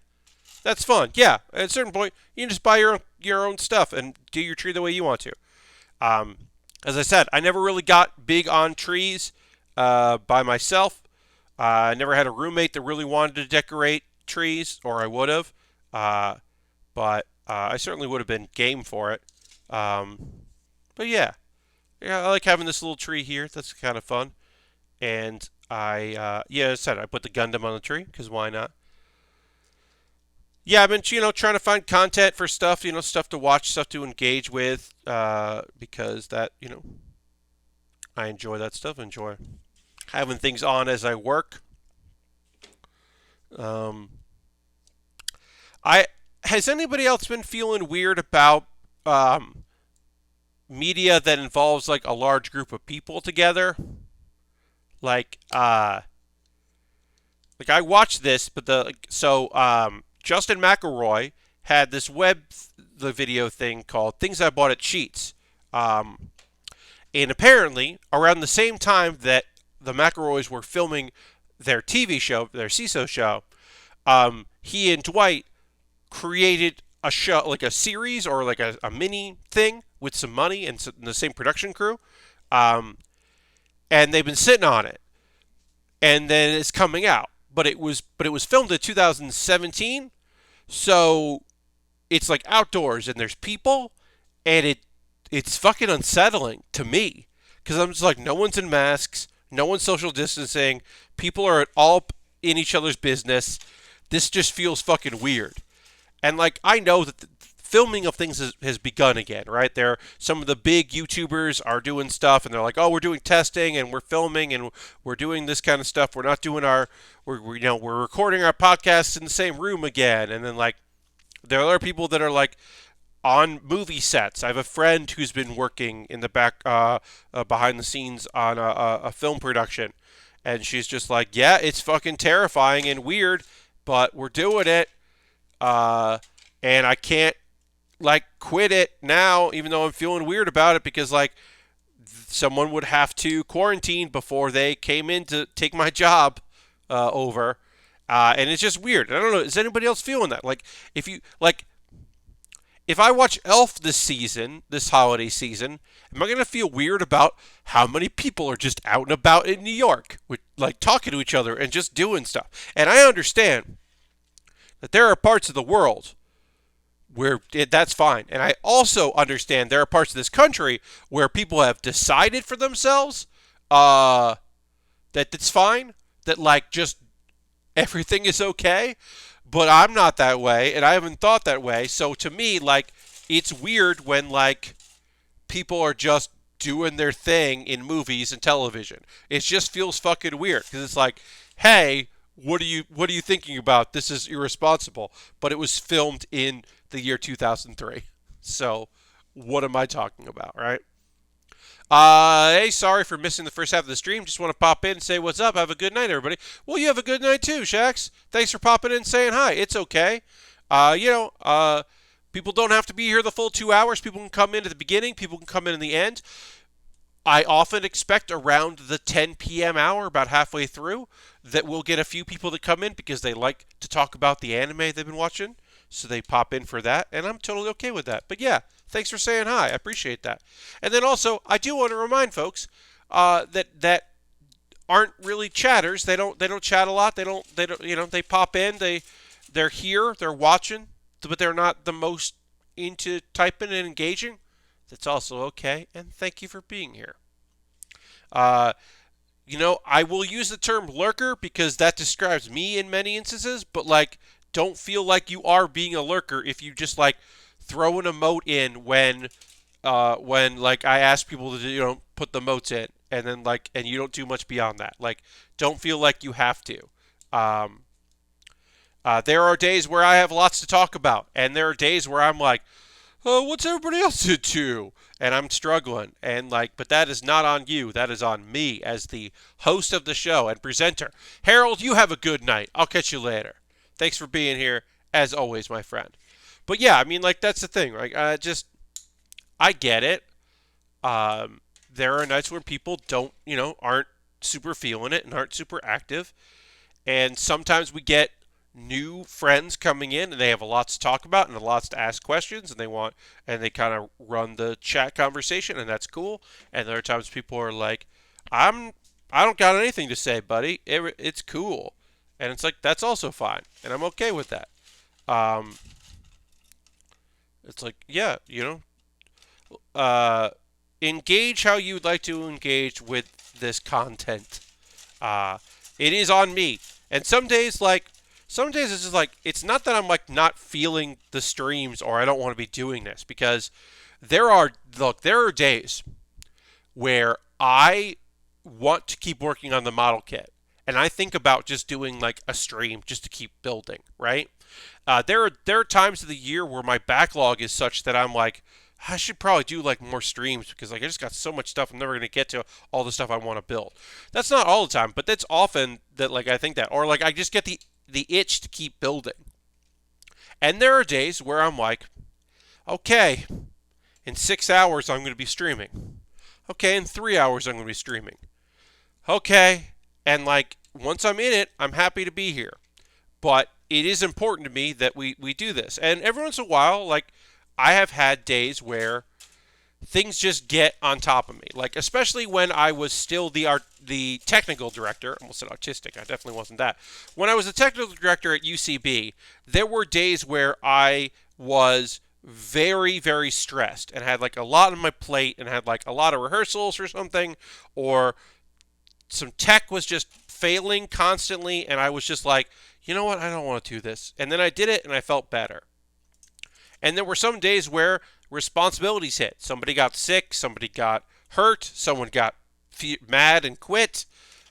S1: That's fun. Yeah, at a certain point, you can just buy your own stuff and do your tree the way you want to. As I said, I never really got big on trees by myself. I never had a roommate that really wanted to decorate trees, or I would have. But I certainly would have been game for it. But yeah, I like having this little tree here. That's kind of fun. And as I said, I put the Gundam on the tree, because why not? yeah, I've been trying to find content for stuff, stuff to watch, stuff to engage with, because that I enjoy that stuff. I enjoy having things on as I work. Um, I has anybody else been feeling weird about um, media that involves like a large group of people together? Like, I watched this, but Justin McElroy had this the video thing called "Things I Bought at Sheets," and apparently around the same time that the McElroys were filming their TV show, their CISO show, he and Dwight created a show, like a series or like a mini thing with some money and the same production crew, um, and they've been sitting on it, and then it's coming out. But it was filmed in 2017, so it's like outdoors and there's people, and it's fucking unsettling to me because I'm just like, no one's in masks, no one's social distancing, people are all in each other's business. This just feels fucking weird. And like, I know that the filming of things has begun again, right? There, some of the big YouTubers are doing stuff, and they're like, "Oh, we're doing testing, and we're filming, and we're doing this kind of stuff. We're not doing we're recording our podcasts in the same room again." And then like, there are other people that are like on movie sets. I have a friend who's been working in the back, behind the scenes on a film production, and she's just like, "Yeah, it's fucking terrifying and weird, but we're doing it." And I can't like quit it now, even though I'm feeling weird about it, because like someone would have to quarantine before they came in to take my job over, and it's just weird. I don't know. Is anybody else feeling that? Like, if I watch Elf this holiday season, am I gonna feel weird about how many people are just out and about in New York, with like talking to each other and just doing stuff? And I understand that there are parts of the world where that's fine. And I also understand there are parts of this country where people have decided for themselves that it's fine, that like just everything is okay. But I'm not that way, and I haven't thought that way. So to me, like, it's weird when like people are just doing their thing in movies and television. It just feels fucking weird because it's like, hey, what are you thinking about? This is irresponsible. But it was filmed in the year 2003. So what am I talking about, right? Hey, sorry for missing the first half of the stream. Just want to pop in and say what's up. Have a good night, everybody. Well, you have a good night too, Shax. Thanks for popping in and saying hi. It's okay. People don't have to be here the full 2 hours. People can come in at the beginning. People can come in the end. I often expect around the 10 p.m. hour, about halfway through, that we'll get a few people to come in because they like to talk about the anime they've been watching. So they pop in for that, and I'm totally okay with that. But yeah, thanks for saying hi. I appreciate that. And then also, I do want to remind folks that aren't really chatters. They don't chat a lot. They pop in. They're here. They're watching, but they're not the most into typing and engaging. That's also okay, and thank you for being here. Uh, I will use the term lurker because that describes me in many instances, but like, don't feel like you are being a lurker if you just like throw an emote in when like I ask people to put the emotes in, and then like, and you don't do much beyond that. Like, don't feel like you have to. Um, there are days where I have lots to talk about, and there are days where I'm like, what's everybody else into? And I'm struggling. And like, but that is not on you. That is on me as the host of the show and presenter. Harold, you have a good night. I'll catch you later. Thanks for being here, as always, my friend. But yeah, I mean, like, that's the thing, right? I get it. There are nights when people aren't super feeling it and aren't super active. And sometimes we get new friends coming in and they have a lot to talk about and a lot to ask questions and they kind of run the chat conversation, and that's cool. And there are times people are like, I don't got anything to say, buddy. It's cool. And it's like, that's also fine. And I'm okay with that. It's like, yeah, engage how you'd like to engage with this content. It is on me. And some days, like, some days it's just like, it's not that I'm like not feeling the streams or I don't want to be doing this, because there are days where I want to keep working on the model kit, and I think about just doing like a stream just to keep building, right? There are times of the year where my backlog is such that I'm like, I should probably do like more streams, because like I just got so much stuff, I'm never going to get to all the stuff I want to build. That's not all the time, but that's often that like I think that, or like I just get the itch to keep building. And there are days where I'm like, okay, in 6 hours I'm going to be streaming. Okay, in 3 hours I'm going to be streaming. Okay, and like once I'm in it, I'm happy to be here. But it is important to me that we do this. And every once in a while, like I have had days where things just get on top of me. Like especially when I was still the technical director. I almost said autistic. I definitely wasn't that. When I was the technical director at UCB, there were days where I was very, very stressed and had like a lot on my plate and had like a lot of rehearsals or something, or some tech was just failing constantly, and I was just like, you know what, I don't want to do this. And then I did it and I felt better. And there were some days where responsibilities hit. Somebody got sick, somebody got hurt, someone got mad and quit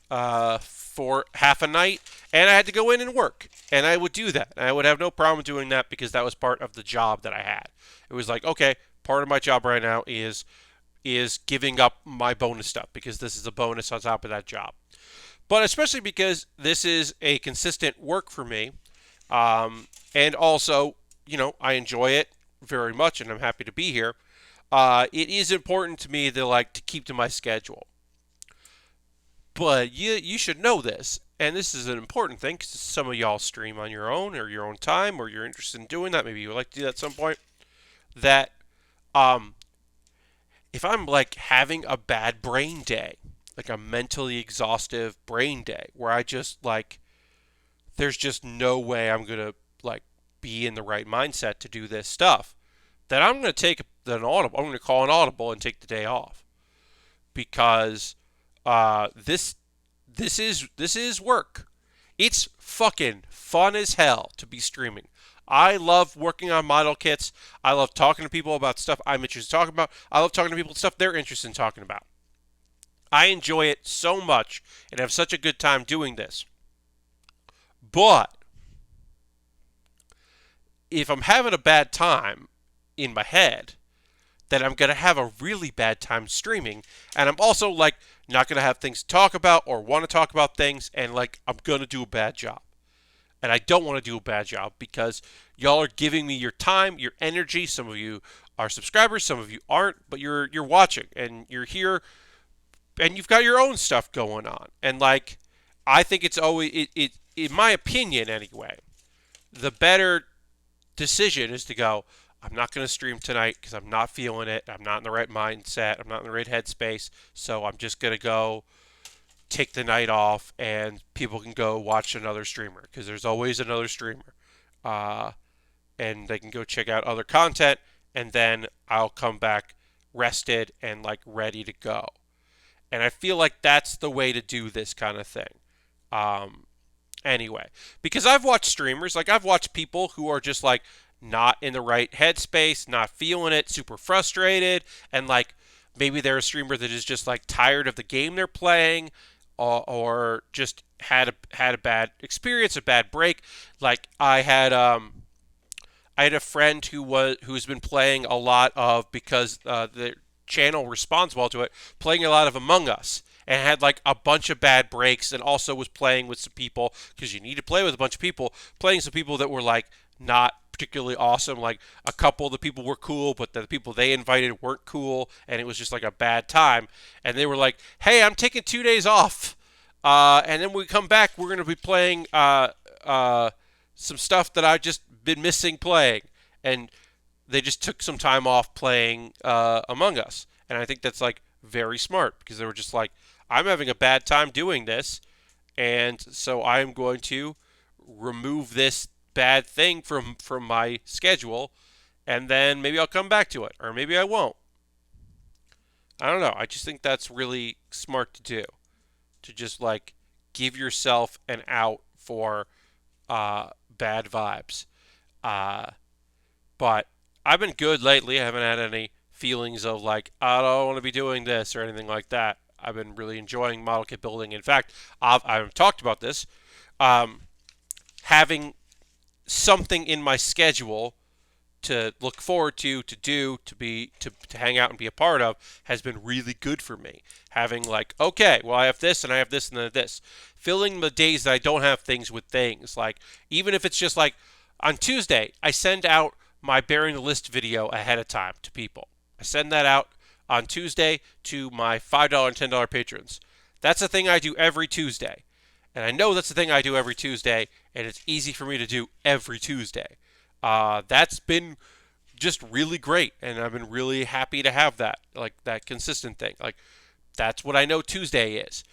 S1: for half a night, and I had to go in and work. And I would do that. And I would have no problem doing that, because that was part of the job that I had. It was like, okay, part of my job right now is giving up my bonus stuff, because this is a bonus on top of that job. But especially because this is a consistent work for me, and also, I enjoy it very much, and I'm happy to be here. It is important to me to keep to my schedule. But you should know this, and this is an important thing, because some of y'all stream on your own or your own time, or you're interested in doing that. Maybe you would like to do that at some point. That if I'm like having a bad brain day, like a mentally exhaustive brain day, where I just like, there's just no way I'm gonna like be in the right mindset to do this stuff, then I'm gonna take an audible. I'm gonna call an audible and take the day off, because this is work. It's fucking fun as hell to be streaming. I love working on model kits. I love talking to people about stuff I'm interested in talking about. I love talking to people about stuff they're interested in talking about. I enjoy it so much and have such a good time doing this. But if I'm having a bad time in my head, then I'm going to have a really bad time streaming. And I'm also like not going to have things to talk about or want to talk about things, and like I'm going to do a bad job. And I don't want to do a bad job, because y'all are giving me your time, your energy. Some of you are subscribers, some of you aren't, but you're watching and you're here, and you've got your own stuff going on. And like I think it's always it in my opinion anyway, the better decision is to go, I'm not going to stream tonight because I'm not feeling it. I'm not in the right mindset. I'm not in the right headspace. So I'm just going to go take the night off, and people can go watch another streamer, because there's always another streamer. And they can go check out other content, and then I'll come back rested and like ready to go. And I feel like that's the way to do this kind of thing. Anyway, because I've watched streamers, like I've watched people who are just like not in the right headspace, not feeling it, super frustrated, and like maybe they're a streamer that is just like tired of the game they're playing, or just had a bad experience, a bad break. Like I had a friend who's been playing a lot of, because the channel responds well to it, playing a lot of Among Us, and had like a bunch of bad breaks, and also was playing with some people, because you need to play with a bunch of people, playing some people that were like not particularly awesome. Like a couple of the people were cool, but the people they invited weren't cool, and it was just like a bad time. And they were like, hey, I'm taking 2 days off, and then when we come back, we're going to be playing some stuff that I've just been missing playing. And they just took some time off playing Among Us. And I think that's like very smart, because they were just like, I'm having a bad time doing this, and so I'm going to remove this bad thing from my schedule, and then maybe I'll come back to it, or maybe I won't. I don't know. I just think that's really smart to do, to just like give yourself an out for bad vibes. Uh, but I've been good lately. I haven't had any feelings of like, I don't want to be doing this or anything like that. I've been really enjoying model kit building. In fact, I've talked about this. Um, Having something in my schedule to look forward to do, to hang out and be a part of has been really good for me. Having like, okay, well I have this and I have this and then this. Filling the days that I don't have things with things. Like even if it's just like on Tuesday, I send out my Baering the List video ahead of time to people. I send that out on Tuesday to my $5 and $10 patrons. That's a thing I do every Tuesday. And I know that's the thing I do every Tuesday, and it's easy for me to do every Tuesday. That's been just really great, and I've been really happy to have that, like that consistent thing. Like that's what I know Tuesday is.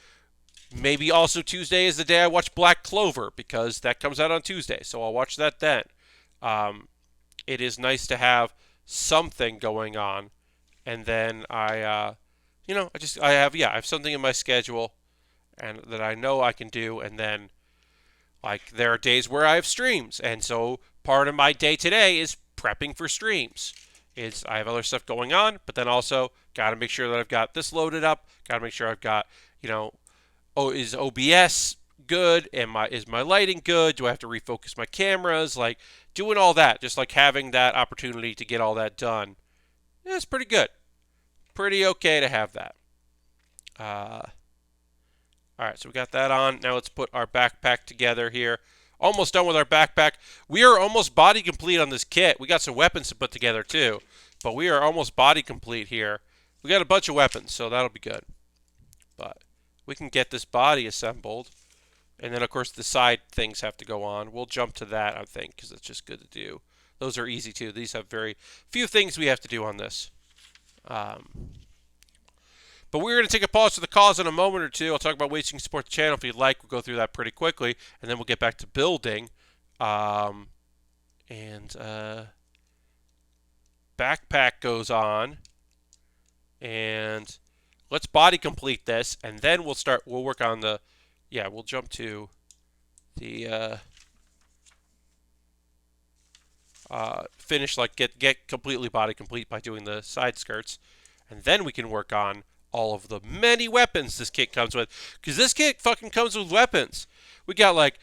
S1: Maybe also Tuesday is the day I watch Black Clover because that comes out on Tuesday, so I'll watch that then. Um, it is nice to have something going on, and then I have something in my schedule, and that I know I can do, and then like there are days where I have streams, and so part of my day today is prepping for streams. Is I have other stuff going on, but then also got to make sure that I've got this loaded up. Got to make sure I've got, is OBS good? Is my lighting good? Do I have to refocus my cameras? Like doing all that, just like having that opportunity to get all that done. Yeah, it's pretty good. Pretty okay to have that. All right, so we got that on. Now let's put our backpack together here. Almost done with our backpack. We are almost body complete on this kit. We got some weapons to put together too, but we are almost body complete here. We got a bunch of weapons, so that'll be good. But we can get this body assembled. And then, of course, the side things have to go on. We'll jump to that, I think, because it's just good to do. Those are easy, too. These have very few things we have to do on this. But we're going to take a pause for the cause in a moment or two. I'll talk about ways you can support the channel if you'd like. We'll go through that pretty quickly, and then we'll get back to building. Backpack goes on, and let's body complete this, and then we'll work on the, we'll jump to the finish, like get completely body complete by doing the side skirts, and then we can work on all of the many weapons this kit comes with, because this kit fucking comes with weapons. We got like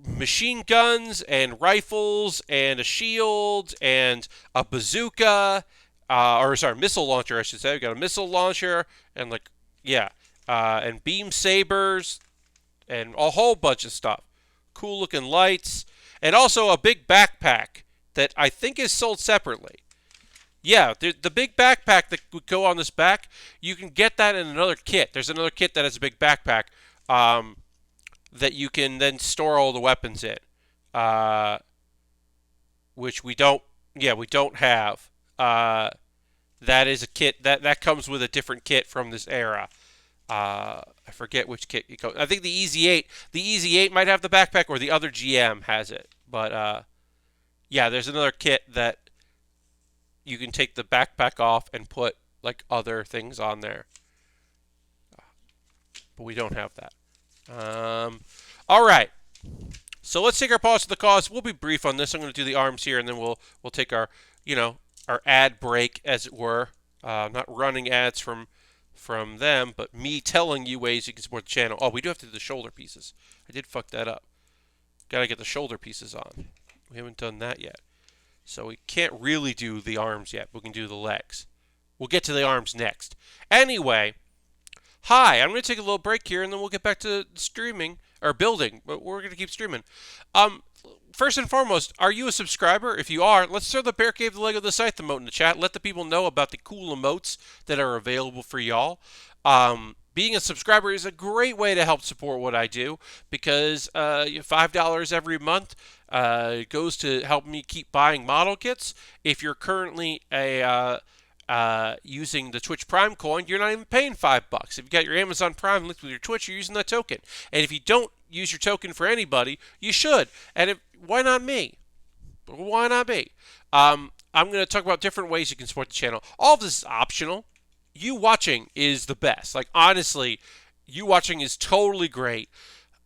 S1: machine guns and rifles and a shield and a bazooka, missile launcher, I should say. We got a missile launcher and and beam sabers and a whole bunch of stuff. Cool looking lights, and also a big backpack that I think is sold separately. Yeah, the big backpack that would go on this back, you can get that in another kit. There's another kit that has a big backpack that you can then store all the weapons in, which we don't have. That is a kit that comes with a different kit from this era. I forget which kit it goes. I think the Easy 8. The Easy 8 might have the backpack, or the other GM has it. But there's another kit that you can take the backpack off and put like other things on there. But we don't have that. All right. So let's take our pause to the cause. We'll be brief on this. I'm going to do the arms here, and then we'll take our our ad break, as it were. Not running ads from them, but me telling you ways you can support the channel. Oh, we do have to do the shoulder pieces. I did fuck that up. Got to get the shoulder pieces on. We haven't done that yet. So we can't really do the arms yet, but we can do the legs. We'll get to the arms next. Anyway, hi, I'm going to take a little break here, and then we'll get back to streaming, or building, but we're going to keep streaming. First and foremost, are you a subscriber? If you are, let's throw the Bear Cave the Lego the Scythe emote in the chat. Let the people know about the cool emotes that are available for y'all. Being a subscriber is a great way to help support what I do, because $5 every month goes to help me keep buying model kits. If you're currently using the Twitch Prime coin, you're not even paying $5. If you got your Amazon Prime linked with your Twitch, you're using that token. And if you don't use your token for anybody, you should. And why not me? Why not me? I'm going to talk about different ways you can support the channel. All of this is optional. You watching is the best. Like, honestly, you watching is totally great.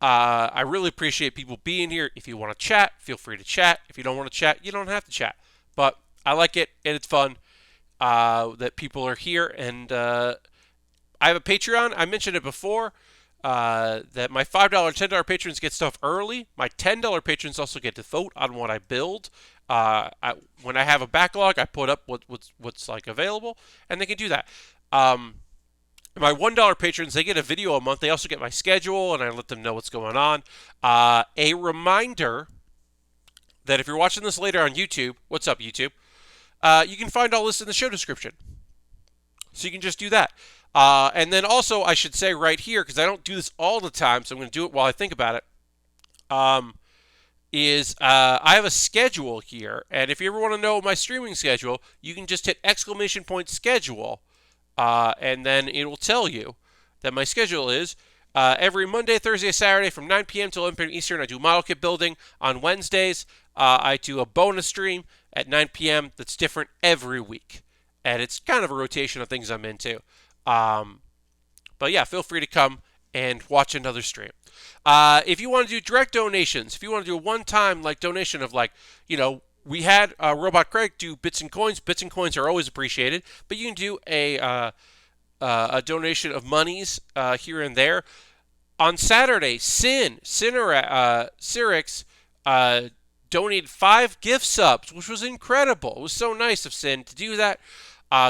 S1: I really appreciate people being here. If you want to chat, feel free to chat. If you don't want to chat, you don't have to chat. But I like it, and it's fun that people are here. And I have a Patreon. I mentioned it before that my $5, $10 patrons get stuff early. My $10 patrons also get to vote on what I build. When I have a backlog, I put up what's like available, and they can do that. My $1 patrons, they get a video a month. They also get my schedule, and I let them know what's going on. A reminder that if you're watching this later on YouTube, what's up, YouTube? You can find all this in the show description. So you can just do that. And then also, I should say right here, because I don't do this all the time, so I'm going to do it while I think about it, I have a schedule here. And if you ever want to know my streaming schedule, you can just hit !schedule. And then it will tell you that my schedule is every Monday, Thursday, Saturday from 9 p.m. to 11 p.m. Eastern. I do model kit building. On Wednesdays, I do a bonus stream at 9 p.m. that's different every week. And it's kind of a rotation of things I'm into. But yeah, feel free to come and watch another stream. If you want to do direct donations, if you want to do a one-time like donation of like, we had Robot Craig do bits and coins. Bits and coins are always appreciated, but you can do a donation of monies here and there. On Saturday, Cyrix donated 5 gift subs, which was incredible. It was so nice of Sin to do that.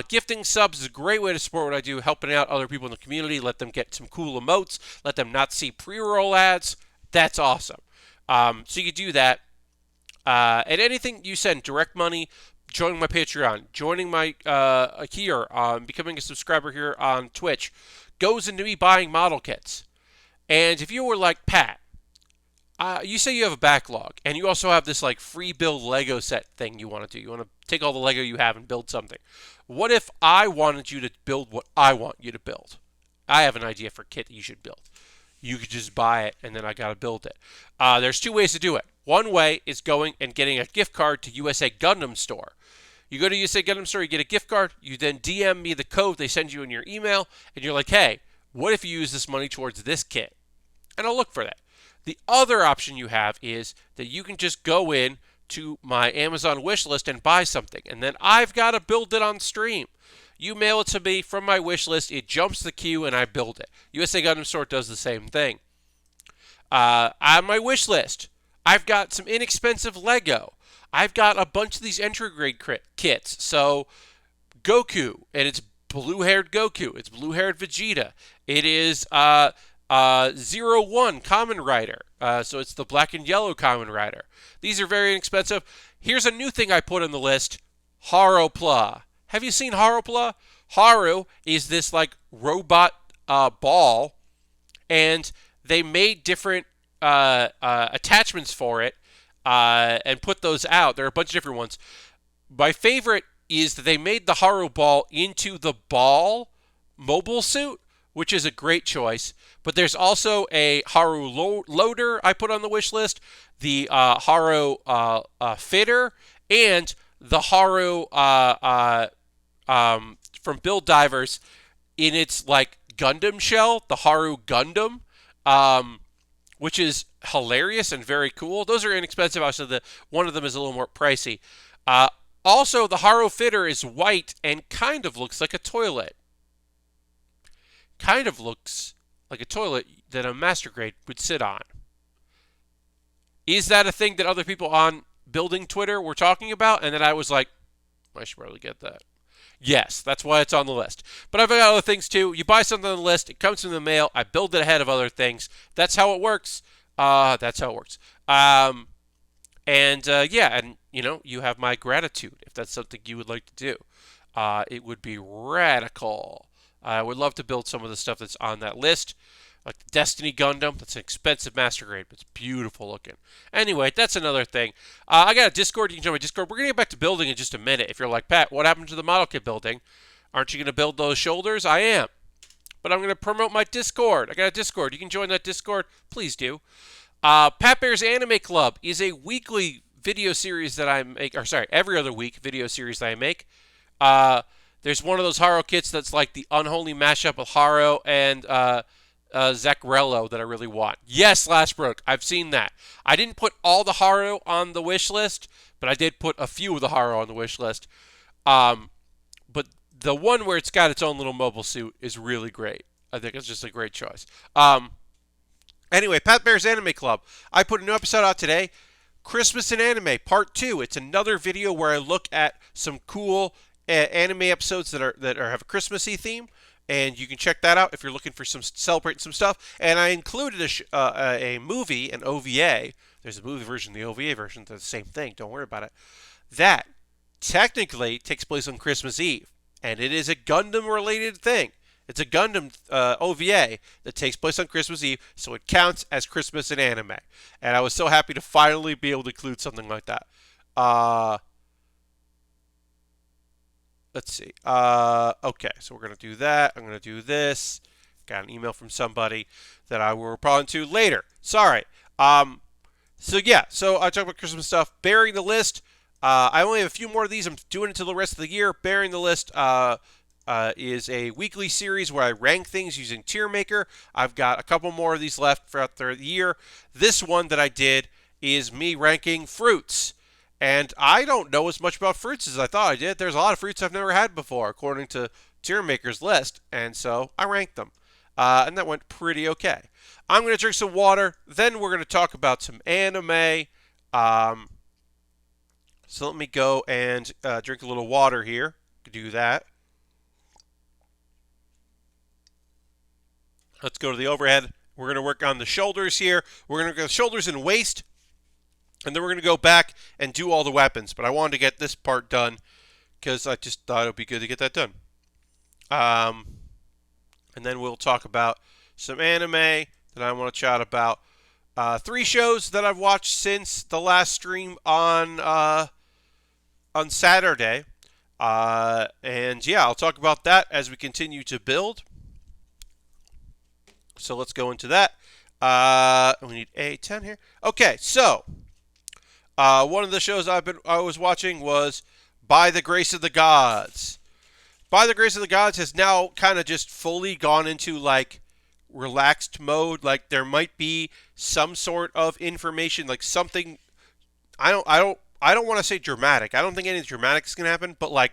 S1: Gifting subs is a great way to support what I do, helping out other people in the community, let them get some cool emotes, let them not see pre-roll ads. That's awesome. So you can do that. And anything you send, direct money, joining my Patreon, joining my here, becoming a subscriber here on Twitch, goes into me buying model kits. And if you were like, Pat, you say you have a backlog, and you also have this like free build Lego set thing you want to do. You want to take all the Lego you have and build something. What if I wanted you to build what I want you to build? I have an idea for a kit that you should build. You could just buy it, and then I got to build it. There's 2 ways to do it. One way is going and getting a gift card to USA Gundam Store. You go to USA Gundam Store, you get a gift card, you then DM me the code they send you in your email, and you're like, hey, what if you use this money towards this kit? And I'll look for that. The other option you have is that you can just go in to my Amazon wish list and buy something, and then I've got to build it on stream. You mail it to me from my wish list, it jumps the queue, and I build it. USA Gundam Store does the same thing. On my wish list, I've got some inexpensive Lego. I've got a bunch of these entry-grade kits. So, Goku, and it's blue-haired Goku. It's blue-haired Vegeta. It is 01 Kamen Rider. So it's the black and yellow Kamen Rider. These are very inexpensive. Here's a new thing I put on the list. Haropla. Have you seen Haropla? Haru is this like robot ball, and they made different attachments for it and put those out. There are a bunch of different ones. My favorite is that they made the Haru ball into the ball mobile suit, which is a great choice. But there's also a Haru loader I put on the wish list, the Haru fitter, and the Haru from Build Divers in its like Gundam shell, the Haru Gundam, which is hilarious and very cool. Those are inexpensive. Also, one of them is a little more pricey. Also, the Haru fitter is white and kind of looks like a toilet. Kind of looks like a toilet that a master grade would sit on. Is that a thing that other people on building Twitter were talking about? And then I was like, I should probably get that. Yes, that's why it's on the list. But I've got other things too. You buy something on the list, it comes in the mail, I build it ahead of other things. That's how it works. That's how it works. And you have my gratitude if that's something you would like to do. It would be radical. I would love to build some of the stuff that's on that list. Like the Destiny Gundam. That's an expensive master grade, but it's beautiful looking. Anyway, that's another thing. I got a Discord. You can join my Discord. We're going to get back to building in just a minute. If you're like, Pat, what happened to the model kit building? Aren't you going to build those shoulders? I am. But I'm going to promote my Discord. I got a Discord. You can join that Discord. Please do. Pat Bear's Anime Club is a weekly video series that I make. Every other week video series that I make. There's one of those Haro kits that's like the unholy mashup of Haro and Zaccarello that I really want. Yes, Last Broke. I've seen that. I didn't put all the Haru on the wish list, but I did put a few of the Haru on the wish list. Um, but the one where it's got its own little mobile suit is really great. I think it's just a great choice. Anyway, Pat Bear's Anime Club. I put a new episode out today. Christmas in Anime Part 2. It's another video where I look at some cool anime episodes that have a Christmassy theme, and you can check that out if you're looking for some celebrating some stuff. And I included a movie, an OVA. There's a movie version, the OVA version. They're the same thing. Don't worry about it. That technically takes place on Christmas Eve, and it is a Gundam-related thing. It's a Gundam OVA that takes place on Christmas Eve, so it counts as Christmas in anime. And I was so happy to finally be able to include something like that. Let's see. Okay, so we're going to do that. I'm going to do this. Got an email from somebody that I will reply to later. Sorry. So I talked about Christmas stuff. Baering the List. I only have a few more of these. I'm doing it until the rest of the year. Baering the List is a weekly series where I rank things using Tier Maker. I've got a couple more of these left throughout the year. This one that I did is me ranking fruits. And I don't know as much about fruits as I thought I did. There's a lot of fruits I've never had before, according to Tier Maker's list. And so I ranked them. And that went pretty okay. I'm going to drink some water. Then we're going to talk about some anime. So let me go and drink a little water here. Do that. Let's go to the overhead. We're going to work on the shoulders here. We're going to go shoulders and waist. And then we're going to go back and do all the weapons. But I wanted to get this part done because I just thought it would be good to get that done. And then we'll talk about some anime that I want to chat about. 3 shows that I've watched since the last stream on Saturday. And yeah, I'll talk about that as we continue to build. So let's go into that. We need A10 here. Okay, so one of the shows I was watching was By the Grace of the Gods. By the Grace of the Gods has now kind of just fully gone into like relaxed mode. Like there might be some sort of information, like something. I don't want to say dramatic. I don't think anything dramatic is gonna happen, but like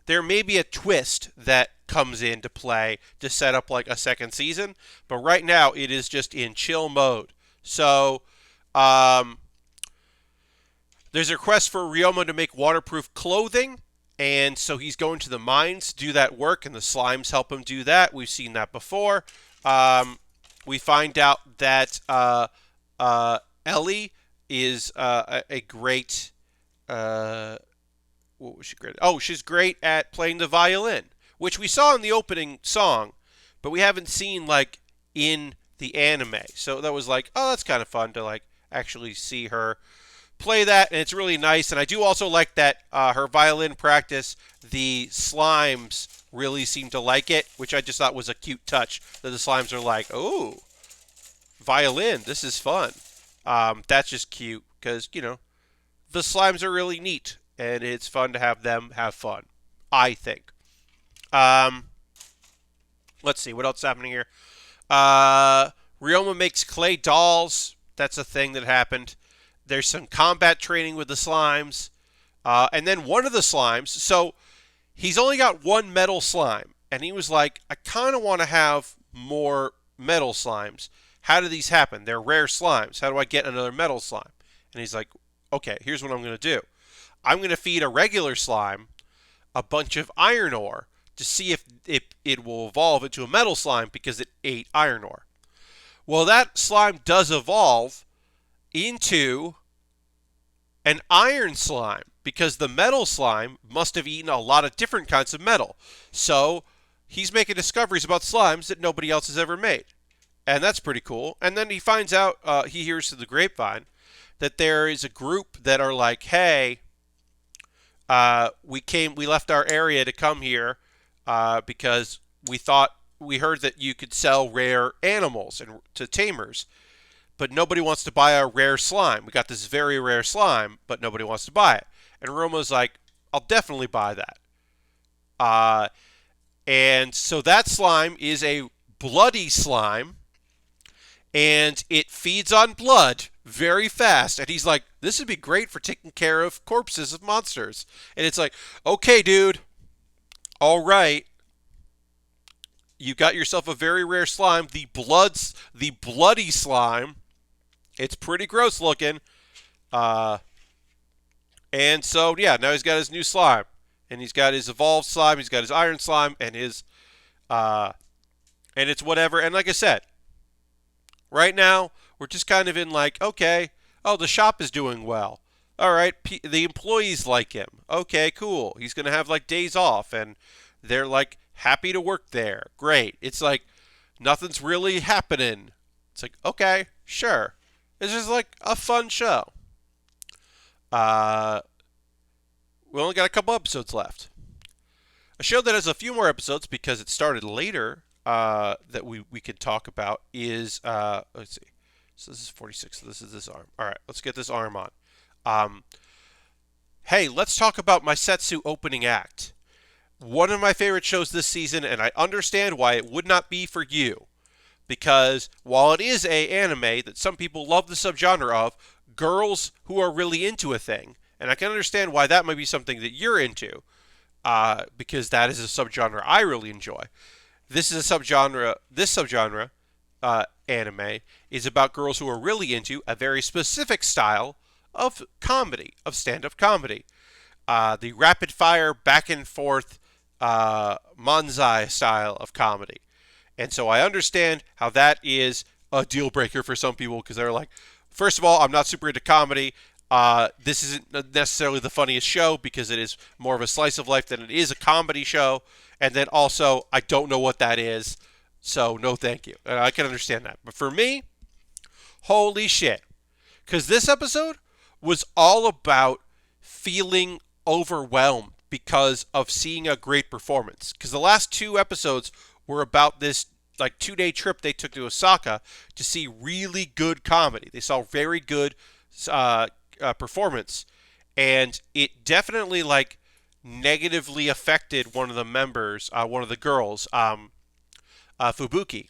S1: there may be a twist that comes into play to set up like a second season. But right now it is just in chill mode. So there's a request for Ryoma to make waterproof clothing. And so he's going to the mines to do that work, and the slimes help him do that. We've seen that before. We find out that Ellie is a great... what was she great at? Oh, she's great at playing the violin, which we saw in the opening song, but we haven't seen, like, in the anime. So that was like, oh, that's kind of fun to, like, actually see her play that, and it's really nice. And I do also like that her violin practice, the slimes really seem to like it, which I just thought was a cute touch, that the slimes are like, oh, violin, this is fun. That's just cute, because, you know, the slimes are really neat, and it's fun to have them have fun, I think. Let's see, what else is happening here? Ryoma makes clay dolls. That's a thing that happened. There's some combat training with the slimes. And then one of the slimes, so he's only got one metal slime. And he was like, I kind of want to have more metal slimes. How do these happen? They're rare slimes. How do I get another metal slime? And he's like, okay, here's what I'm going to do. I'm going to feed a regular slime a bunch of iron ore to see if it will evolve into a metal slime because it ate iron ore. Well, that slime does evolve into an iron slime because the metal slime must have eaten a lot of different kinds of metal. So he's making discoveries about slimes that nobody else has ever made. And that's pretty cool. And then he finds out, he hears through the grapevine, that there is a group that are like, hey, we left our area to come here because we heard that you could sell rare animals and to tamers, but nobody wants to buy our rare slime. We got this very rare slime, but nobody wants to buy it. And Roma's like, I'll definitely buy that. And so that slime is a bloody slime, and it feeds on blood very fast. And he's like, this would be great for taking care of corpses of monsters. And it's like, okay, dude, all right. You got yourself a very rare slime, the bloody slime. It's pretty gross looking. And so, yeah, now he's got his new slime. And he's got his evolved slime, he's got his iron slime, and his, and it's whatever. And like I said, right now, we're just kind of in like, okay, oh, the shop is doing well. All right, the employees like him. Okay, cool. He's going to have like days off, and they're like happy to work there. Great. It's like nothing's really happening. It's like, okay, sure. It's just like a fun show. We only got a couple episodes left. A show that has a few more episodes because it started later that we could talk about is, let's see. So this is 46. So this is this arm. All right, let's get this arm on. Hey, let's talk about Maesetsu opening act. One of my favorite shows this season, and I understand why it would not be for you. Because while it is a anime that some people love the subgenre of, girls who are really into a thing, and I can understand why that might be something that you're into, because that is a subgenre I really enjoy. This is a subgenre. This subgenre anime is about girls who are really into a very specific style of comedy, of stand-up comedy. The rapid-fire, back-and-forth manzai style of comedy. And so I understand how that is a deal breaker for some people because they're like, first of all, I'm not super into comedy. This isn't necessarily the funniest show because it is more of a slice of life than it is a comedy show. And then also, I don't know what that is. So no thank you. And I can understand that. But for me, holy shit. Because this episode was all about feeling overwhelmed because of seeing a great performance. Because the last two episodes were about this like 2-day trip they took to Osaka to see really good comedy. They saw very good performance, and it definitely like negatively affected one of the members, one of the girls, Fubuki,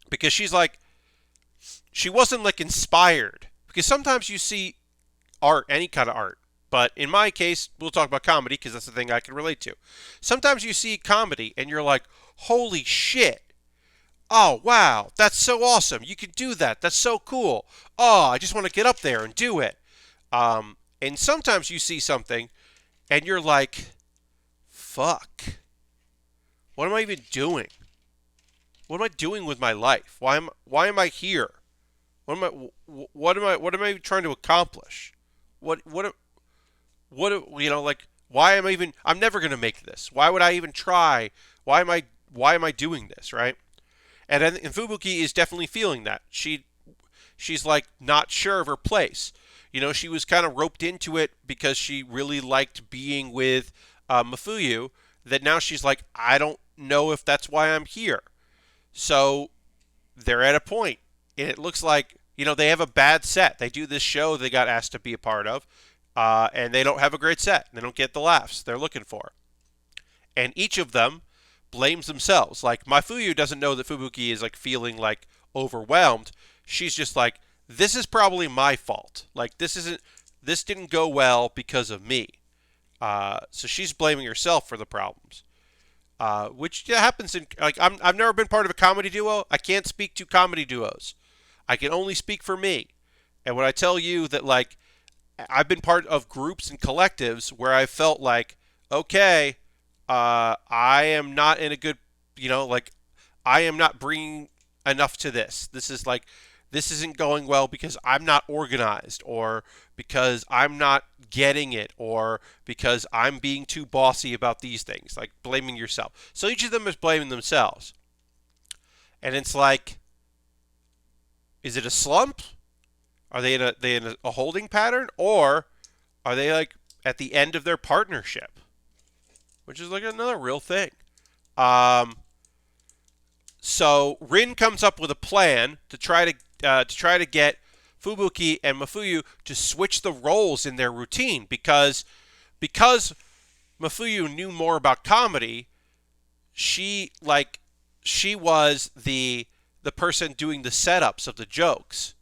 S1: because she wasn't like inspired. Because sometimes you see art, any kind of art. But in my case, we'll talk about comedy because that's the thing I can relate to. Sometimes you see comedy and you're like, holy shit. Oh, wow, that's so awesome. You can do that. That's so cool. Oh, I just want to get up there and do it. And sometimes you see something and you're like, fuck. What am I even doing? What am I doing with my life? Why am I here? What am I trying to accomplish? Why am I even, I'm never going to make this. Why would I even try? Why am I doing this, right? And Fubuki is definitely feeling that. She's like not sure of her place. You know, she was kind of roped into it because she really liked being with Mafuyu, that now she's like, I don't know if that's why I'm here. So they're at a point, and it looks like, you know, they have a bad set. They do this show they got asked to be a part of, and they don't have a great set. They don't get the laughs they're looking for. And each of them blames themselves. Like, Mafuyu doesn't know that Fubuki is, like, feeling, like, overwhelmed. She's just like, this is probably my fault. Like, this didn't go well because of me. So she's blaming herself for the problems. Which happens in, like, I've never been part of a comedy duo. I can't speak to comedy duos. I can only speak for me. And when I tell you that, like, I've been part of groups and collectives where I felt like, okay, I am not in a good, you know, like, I am not bringing enough to this. This isn't going well because I'm not organized, or because I'm not getting it, or because I'm being too bossy about these things, like blaming yourself. So each of them is blaming themselves. And it's like, is it a slump? Are they in a holding pattern? Or are they like at the end of their partnership? Which is like another real thing. So Rin comes up with a plan to try to get Fubuki and Mafuyu to switch the roles in their routine, because Mafuyu knew more about comedy. She like she was the person doing the setups of the jokes.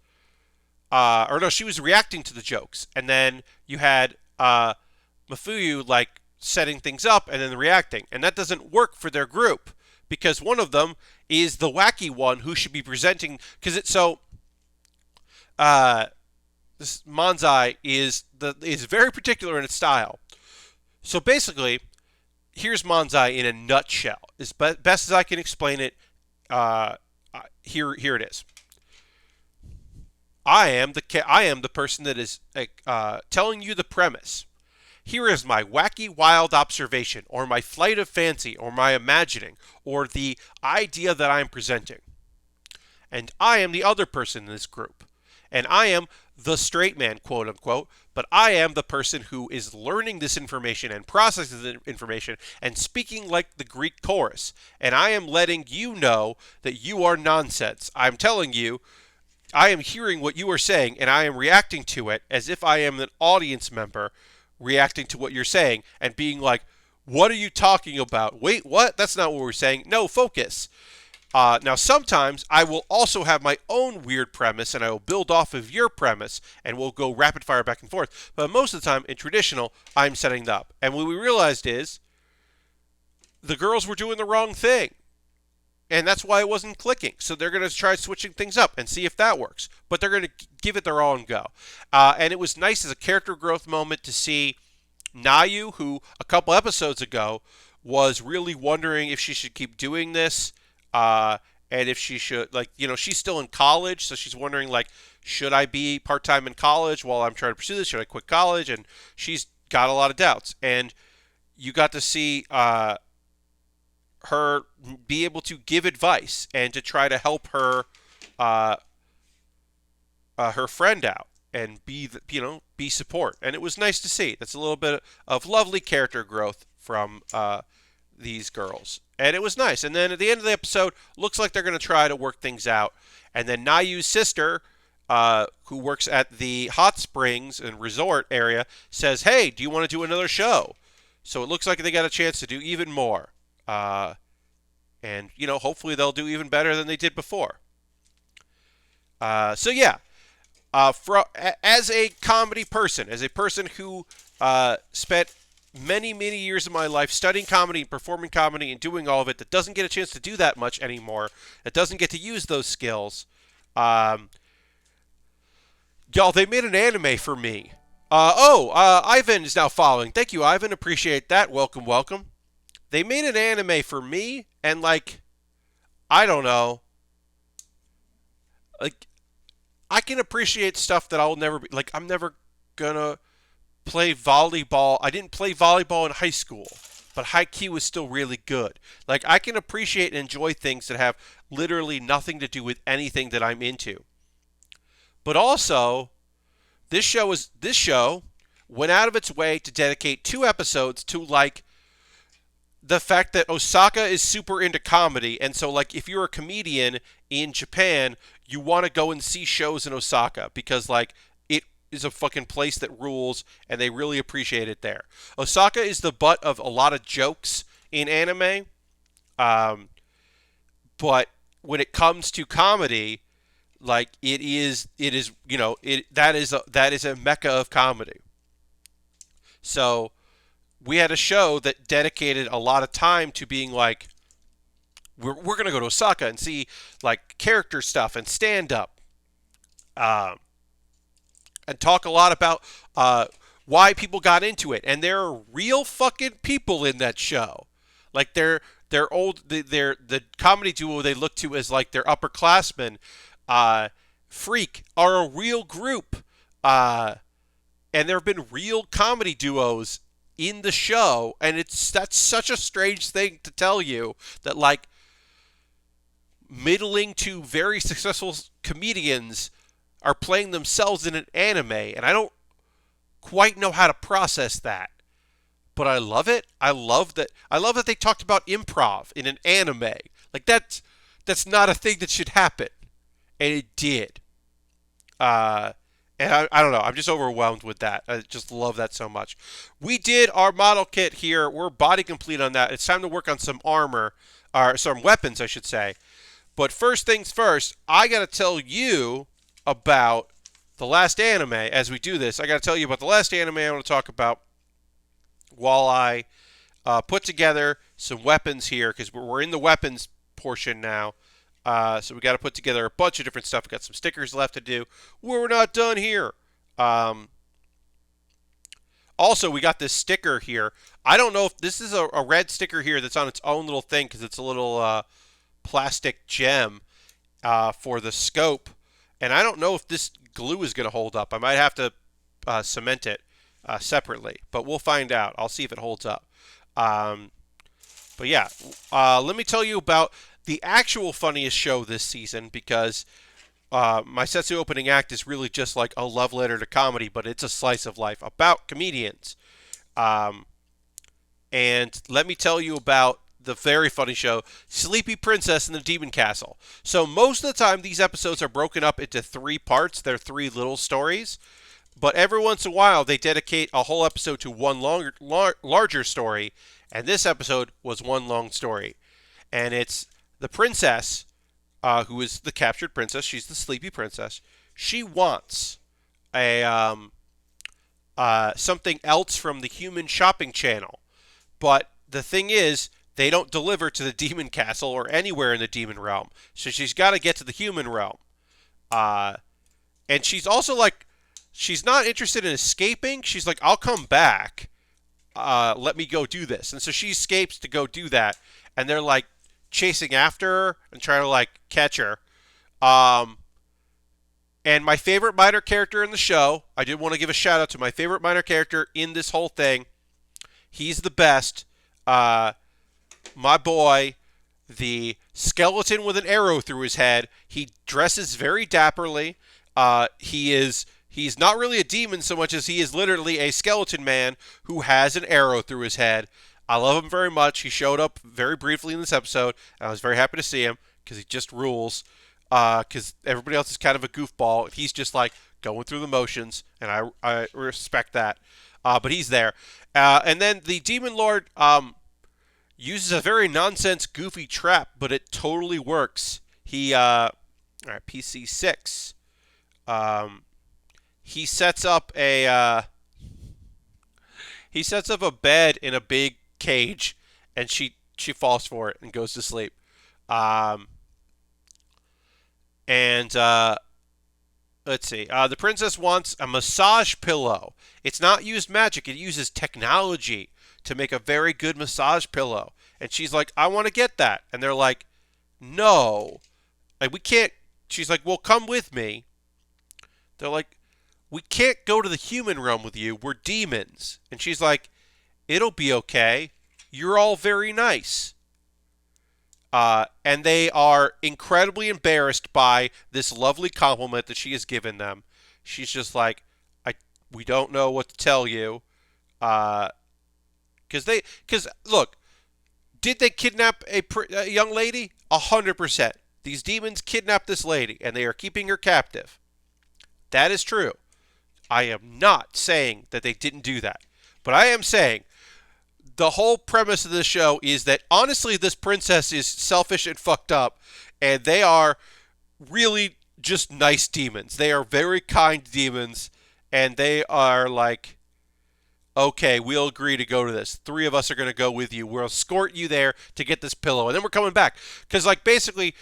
S1: Or no, she was reacting to the jokes, and then you had Mafuyu like setting things up and then reacting, and that doesn't work for their group because one of them is the wacky one who should be presenting because it's so. This Manzai is very particular in its style. So basically, here's Manzai in a nutshell. As best as I can explain it, here it is. I am the person that is telling you the premise. Here is my wacky, wild observation, or my flight of fancy, or my imagining, or the idea that I am presenting. And I am the other person in this group. And I am the straight man, quote unquote, but I am the person who is learning this information and processing the information and speaking like the Greek chorus. And I am letting you know that you are nonsense. I'm telling you, I am hearing what you are saying, and I am reacting to it as if I am an audience member reacting to what you're saying and being like, what are you talking about? Wait, what? That's not what we're saying. No, focus. Now, sometimes I will also have my own weird premise, and I will build off of your premise, and we'll go rapid fire back and forth. But most of the time, in traditional, I'm setting it up. And what we realized is the girls were doing the wrong thing. And that's why it wasn't clicking. So they're going to try switching things up and see if that works. But they're going to give it their own go. And it was nice as a character growth moment to see Nayu, who a couple episodes ago was really wondering if she should keep doing this. And if she should, like, she's still in college. So she's wondering, like, should I be part-time in college while I'm trying to pursue this? Should I quit college? And she's got a lot of doubts. And you got to see her be able to give advice and to try to help her her friend out and be support. And it was nice to see. That's a little bit of lovely character growth from these girls. And it was nice. And then at the end of the episode, looks like they're going to try to work things out. And then Nayu's sister, who works at the hot springs and resort area, says, hey, do you want to do another show? So it looks like they got a chance to do even more. And, hopefully they'll do even better than they did before. So, yeah. As a comedy person, as a person who spent many, many years of my life studying comedy and performing comedy and doing all of it, that doesn't get a chance to do that much anymore, that doesn't get to use those skills, y'all, they made an anime for me. Ivan is now following. Thank you, Ivan. Appreciate that. Welcome, welcome. They made an anime for me, and, like, I don't know. Like, I can appreciate stuff that I'll never be. Like, I'm never gonna play volleyball. I didn't play volleyball in high school, but Haikyuu was still really good. Like, I can appreciate and enjoy things that have literally nothing to do with anything that I'm into. But also, this show went out of its way to dedicate 2 episodes to, like, the fact that Osaka is super into comedy, and so, like, if you're a comedian in Japan, you want to go and see shows in Osaka because, like, it is a fucking place that rules, and they really appreciate it there. Osaka is the butt of a lot of jokes in anime, but when it comes to comedy, like, that is a mecca of comedy. So we had a show that dedicated a lot of time to being like, we're going to go to Osaka and see, like, character stuff and stand-up. And talk a lot about why people got into it. And there are real fucking people in that show. Like, they're the comedy duo they look to as, like, their upperclassmen, Freak, are a real group. And there have been real comedy duos in the show, and that's such a strange thing to tell you, that, like, middling to very successful comedians are playing themselves in an anime, and I don't quite know how to process that. But I love it. I love that they talked about improv in an anime. Like, that's not a thing that should happen. And it did. And I don't know. I'm just overwhelmed with that. I just love that so much. We did our model kit here. We're body complete on that. It's time to work on some armor, or some weapons, I should say. But first things first, I got to tell you about the last anime. As we do this, I got to tell you about the last anime I want to talk about while I put together some weapons here, because we're in the weapons portion now. So we got to put together a bunch of different stuff. We got some stickers left to do. We're not done here. Also, we got this sticker here. I don't know if this is a red sticker here that's on its own little thing, because it's a little plastic gem for the scope. And I don't know if this glue is going to hold up. I might have to cement it separately, but we'll find out. I'll see if it holds up. But yeah, let me tell you about the actual funniest show this season, because Maesetsu opening act is really just like a love letter to comedy, but it's a slice of life about comedians. And let me tell you about the very funny show, Sleepy Princess in the Demon Castle. So most of the time, these episodes are broken up into 3 parts. They're 3 little stories. But every once in a while, they dedicate a whole episode to one larger story. And this episode was one long story. And it's the princess, who is the captured princess. She's the sleepy princess. She wants a something else from the human shopping channel. But the thing is, they don't deliver to the demon castle or anywhere in the demon realm. So she's got to get to the human realm. And she's also like, she's not interested in escaping. She's like, I'll come back. Let me go do this. And so she escapes to go do that. And they're like chasing after her and trying to like catch her. And my favorite minor character in the show, I did want to give a shout out to my favorite minor character in this whole thing. He's the best. My boy, the skeleton with an arrow through his head. He dresses very dapperly. He's not really a demon so much as he is literally a skeleton man who has an arrow through his head. I love him very much. He showed up very briefly in this episode, and I was very happy to see him because he just rules. Because everybody else is kind of a goofball. He's just like going through the motions, and I respect that. But he's there. And then the Demon Lord uses a very nonsense, goofy trap, but it totally works. All right, PC 6. He sets up a bed in a big cage, and she falls for it and goes to sleep. Let's see. The princess wants a massage pillow. It's not used magic. It uses technology to make a very good massage pillow. And she's like, I want to get that. And they're like, no. Like, we can't. She's like, well, come with me. They're like, we can't go to the human realm with you. We're demons. And she's like, it'll be okay. You're all very nice. And they are incredibly embarrassed by this lovely compliment that she has given them. She's just like, we don't know what to tell you. Because look, did they kidnap a young lady? 100%. These demons kidnapped this lady, and they are keeping her captive. That is true. I am not saying that they didn't do that. But I am saying the whole premise of this show is that, honestly, this princess is selfish and fucked up, and they are really just nice demons. They are very kind demons, and they are like, okay, we'll agree to go to this. 3 of us are going to go with you. We'll escort you there to get this pillow, and then we're coming back. Because, like, basically,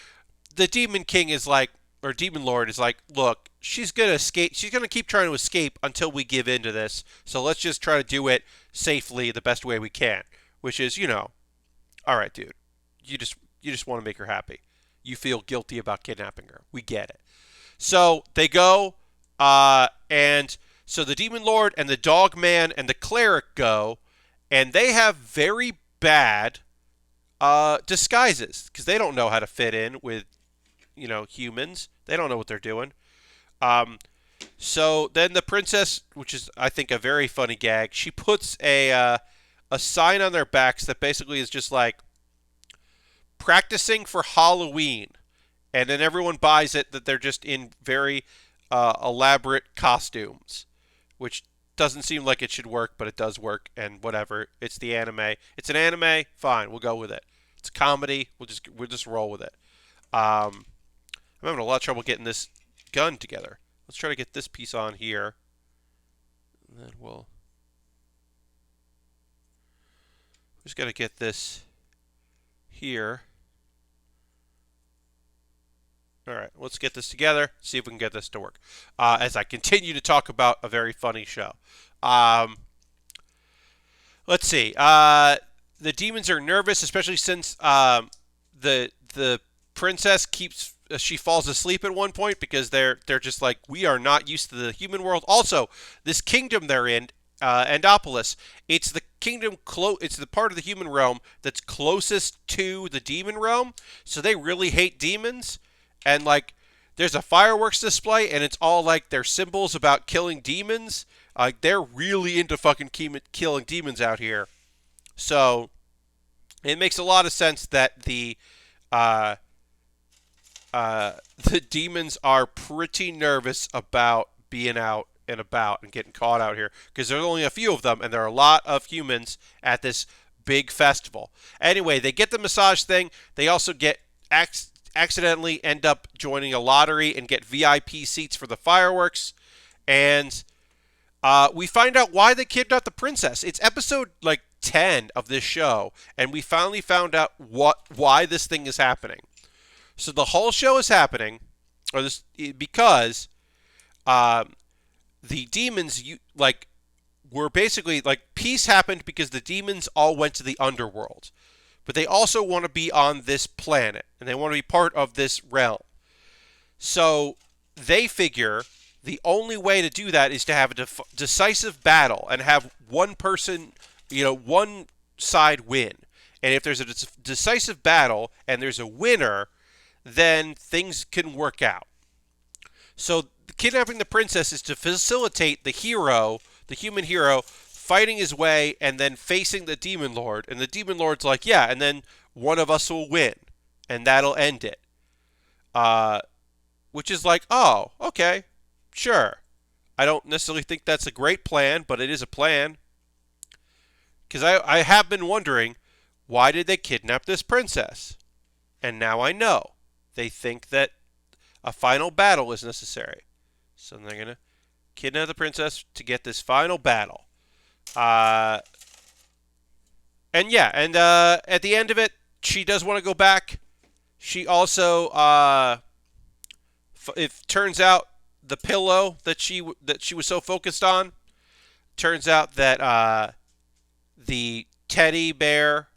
S1: the Demon King is like, or Demon Lord is like, look, she's going to escape. She's going to keep trying to escape until we give in to this. So let's just try to do it safely the best way we can. Which is, all right, dude. You just want to make her happy. You feel guilty about kidnapping her. We get it. So they go, and so the Demon Lord and the Dog Man and the Cleric go, and they have very bad disguises because they don't know how to fit in with humans. They don't know what they're doing. So then the princess, which is, I think, a very funny gag, she puts a sign on their backs that basically is just like, practicing for Halloween. And then everyone buys it that they're just in very elaborate costumes, which doesn't seem like it should work, but it does work, and whatever. It's the anime. It's an anime. Fine, we'll go with it. It's a comedy. We'll just roll with it. I'm having a lot of trouble getting this gun together. Let's try to get this piece on here. And then we'll just got to get this here. All right, let's get this together, see if we can get this to work. As I continue to talk about a very funny show. Let's see. The demons are nervous, especially since the princess she falls asleep at one point because they're just like, we are not used to the human world. Also, this kingdom they're in, Endopolis, it's the kingdom it's the part of the human realm that's closest to the demon realm, so they really hate demons. And like, there's a fireworks display, and it's all like their symbols about killing demons. Like, they're really into fucking killing demons out here. So it makes a lot of sense that the demons are pretty nervous about being out and about and getting caught out here, because there's only a few of them, and there are a lot of humans at this big festival. Anyway, they get the massage thing. They also get accidentally end up joining a lottery and get VIP seats for the fireworks. And we find out why they kidnapped the princess. It's episode like 10 of this show, and we finally found out why this thing is happening. So the whole show is happening because the demons were basically like, peace happened because the demons all went to the underworld. But they also want to be on this planet, and they want to be part of this realm. So they figure the only way to do that is to have a decisive battle and have one person, one side win. And if there's a decisive battle and there's a winner, then things can work out. So kidnapping the princess is to facilitate the human hero, fighting his way and then facing the demon lord. And the demon lord's like, yeah, and then one of us will win, and that'll end it. Which is like, oh, okay, sure. I don't necessarily think that's a great plan, but it is a plan. Because I have been wondering, why did they kidnap this princess? And now I know. They think that a final battle is necessary. So they're going to kidnap the princess to get this final battle. At the end of it, she does want to go back. She also, it turns out the pillow that she was so focused on, turns out that the teddy bear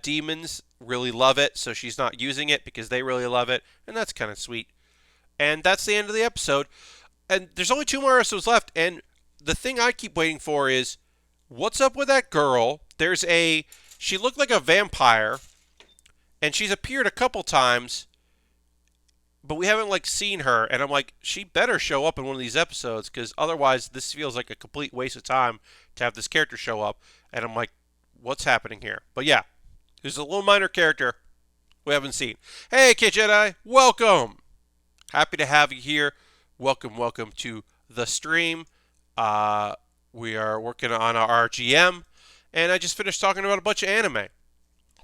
S1: demons really love it, so she's not using it because they really love it, and that's kind of sweet. And that's the end of the episode. And there's only 2 more episodes left, and the thing I keep waiting for is, what's up with that girl? She looked like a vampire, and she's appeared a couple times, but we haven't seen her, and I'm like, she better show up in one of these episodes, because otherwise this feels like a complete waste of time to have this character show up, and I'm like, what's happening here? But yeah, there's a little minor character we haven't seen. Hey, Kid Jedi, welcome! Happy to have you here. Welcome to the stream. We are working on our RGM, and I just finished talking about a bunch of anime.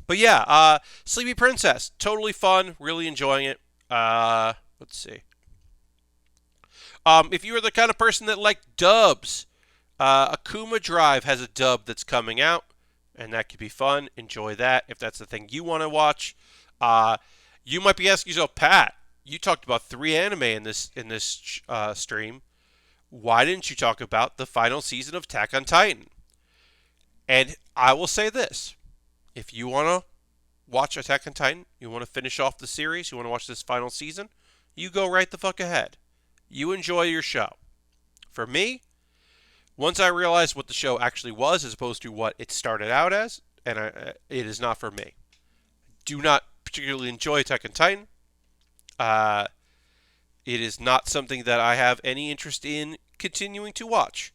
S1: But yeah, Sleepy Princess, totally fun, really enjoying it. Let's see. If you are the kind of person that liked dubs, Akuma Drive has a dub that's coming out, and that could be fun. Enjoy that if that's the thing you want to watch. You might be asking yourself, Pat, you talked about 3 anime in this stream. Why didn't you talk about the final season of Attack on Titan? And I will say this. If you want to watch Attack on Titan, you want to finish off the series, you want to watch this final season, you go right the fuck ahead. You enjoy your show. For me, once I realized what the show actually was as opposed to what it started out as, and it is not for me. Do not particularly enjoy Attack on Titan. It is not something that I have any interest in continuing to watch.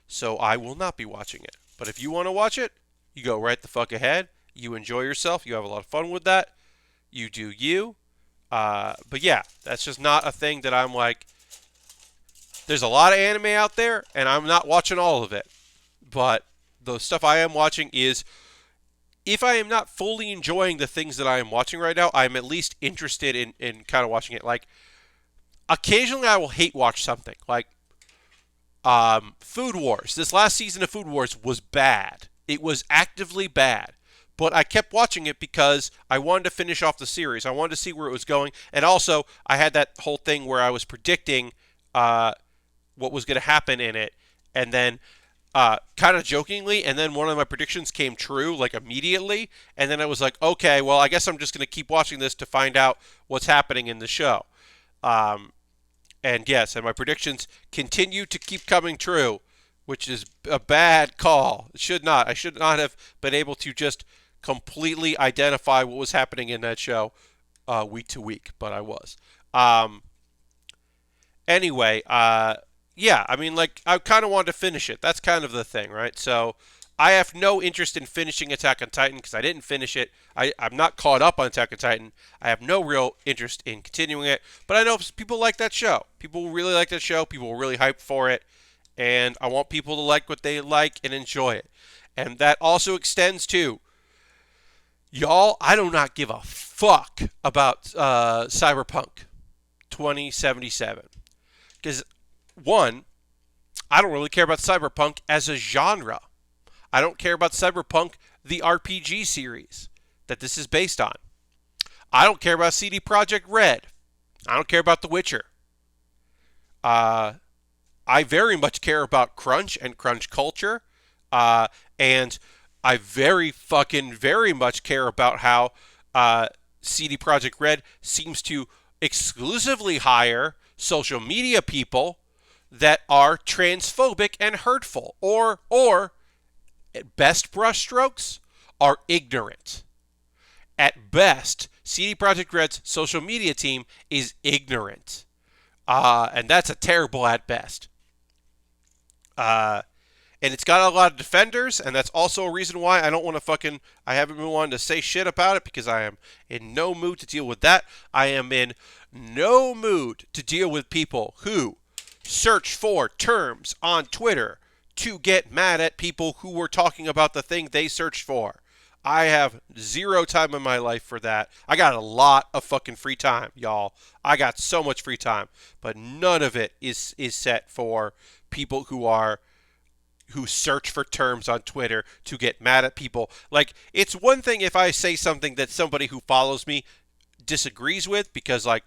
S1: So I will not be watching it. But if you want to watch it, you go right the fuck ahead. You enjoy yourself. You have a lot of fun with that. You do you. But yeah, that's just not a thing that I'm like, There's a lot of anime out there, and I'm not watching all of it. But the stuff I am watching is, if I am not fully enjoying the things that I am watching right now, I'm at least interested in kind of watching it. Like, occasionally I will hate watch something. Like, Food Wars. This last season of Food Wars was bad. It was actively bad. But I kept watching it because I wanted to finish off the series. I wanted to see where it was going. And also, I had that whole thing where I was predicting what was going to happen in it. And then, kind of jokingly, and then one of my predictions came true, like, immediately. And then I was like, okay, well, I guess I'm just going to keep watching this to find out what's happening in the show. And yes, and my predictions continue to keep coming true, which is a bad call. It should not. I should not have been able to just completely identify what was happening in that show week to week, but I was. Anyway, yeah, I mean, like, I kind of wanted to finish it. That's kind of the thing, right? So I have no interest in finishing Attack on Titan because I didn't finish it. I'm not caught up on Attack on Titan. I have no real interest in continuing it. But I know people like that show. People really like that show. People are really hyped for it. And I want people to like what they like and enjoy it. And that also extends to, y'all, I do not give a fuck about Cyberpunk 2077. Because, one, I don't really care about Cyberpunk as a genre. I don't care about Cyberpunk, the RPG series that this is based on. I don't care about CD Projekt Red. I don't care about The Witcher. I very much care about crunch and crunch culture. And I very much care about how CD Projekt Red seems to exclusively hire social media people that are transphobic and hurtful, or at best brushstrokes, are ignorant. At best, CD Projekt Red's social media team is ignorant. And that's a terrible at best. And it's got a lot of defenders, and that's also a reason why I haven't been wanting to say shit about it, because I am in no mood to deal with that. I am in no mood to deal with people who search for terms on Twitter to get mad at people who were talking about the thing they searched for. I have zero time in my life for that. I got a lot of fucking free time, y'all. I got so much free time, but none of it is set for people who search for terms on Twitter to get mad at people. Like, it's one thing if I say something that somebody who follows me disagrees with, because, like,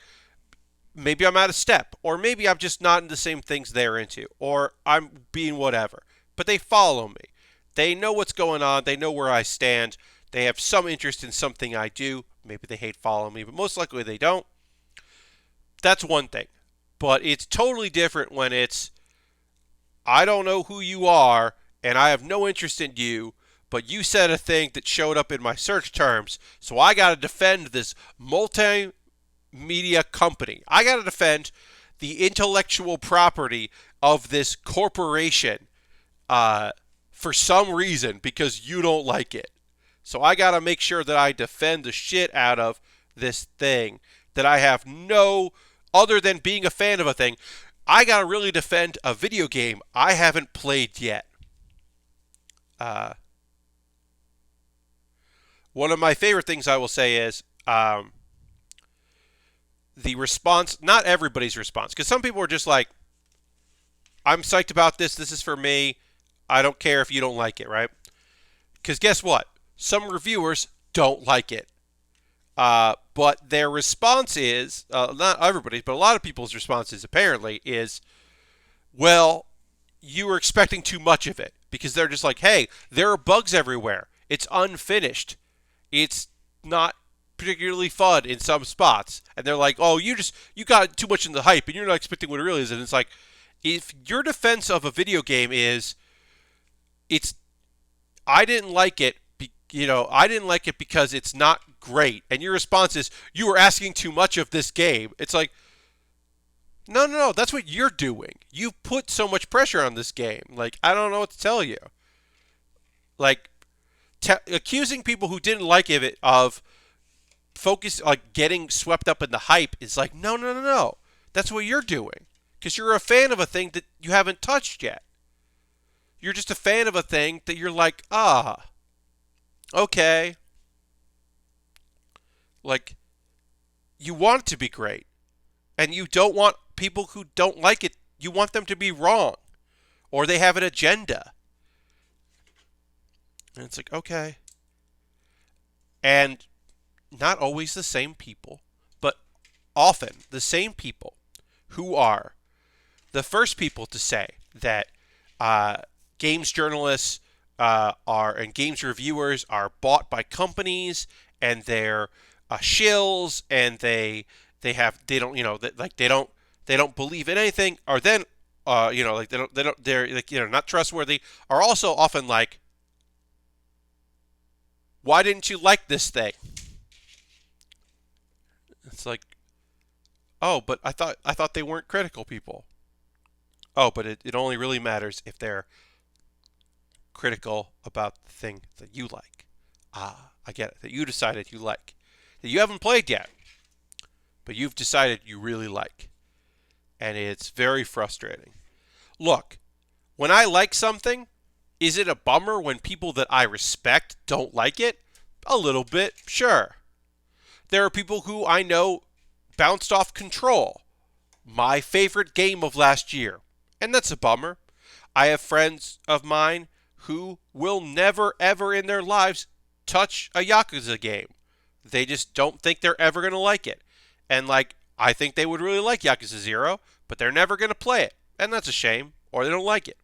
S1: maybe I'm out of step, or maybe I'm just not in the same things they're into, or I'm being whatever. But they follow me. They know what's going on. They know where I stand. They have some interest in something I do. Maybe they hate following me, but most likely they don't. That's one thing. But it's totally different when it's, I don't know who you are, and I have no interest in you, but you said a thing that showed up in my search terms, so I got to defend this multimedia company. I got to defend the intellectual property of this corporation for some reason, because you don't like it. So I got to make sure that I defend the shit out of this thing that I have no, other than being a fan of a thing, I got to really defend a video game I haven't played yet. One of my favorite things I will say is the response, not everybody's response, because some people are just like, I'm psyched about this, this is for me, I don't care if you don't like it, right? Because guess what? Some reviewers don't like it. But their response is, not everybody's, but a lot of people's responses apparently is, well, you were expecting too much of it. Because they're just like, hey, there are bugs everywhere. It's unfinished. It's not particularly fun in some spots. And they're like, oh, you got too much in the hype and you're not expecting what it really is. And it's like, if your defense of a video game is, I didn't like it, I didn't like it because it's not great. And your response is, you were asking too much of this game. It's like, no, that's what you're doing. You put so much pressure on this game. Like, I don't know what to tell you. Like, accusing people who didn't like it of getting swept up in the hype is like, no. That's what you're doing. because you're a fan of a thing that you haven't touched yet. You're just a fan of a thing that you're like, okay. Like, you want it to be great. And you don't want people who don't like it, you want them to be wrong. Or they have an agenda. And it's like, okay. And not always the same people, but often the same people who are the first people to say that games journalists and games reviewers are bought by companies and they're shills and they don't they don't believe in anything, or then like they're like not trustworthy, are also often like, why didn't you like this thing? It's like, oh, but I thought they weren't critical people. Oh, but it only really matters if they're critical about the thing that you like. I get it. That you decided you like. That you haven't played yet, but you've decided you really like. And it's very frustrating. Look, when I like something, is it a bummer when people that I respect don't like it? A little bit, sure. There are people who I know bounced off Control, my favorite game of last year, and that's a bummer. I have friends of mine who will never, ever in their lives touch a Yakuza game. They just don't think they're ever going to like it. And, like, I think they would really like Yakuza 0, but they're never going to play it. And that's a shame, or they don't like it.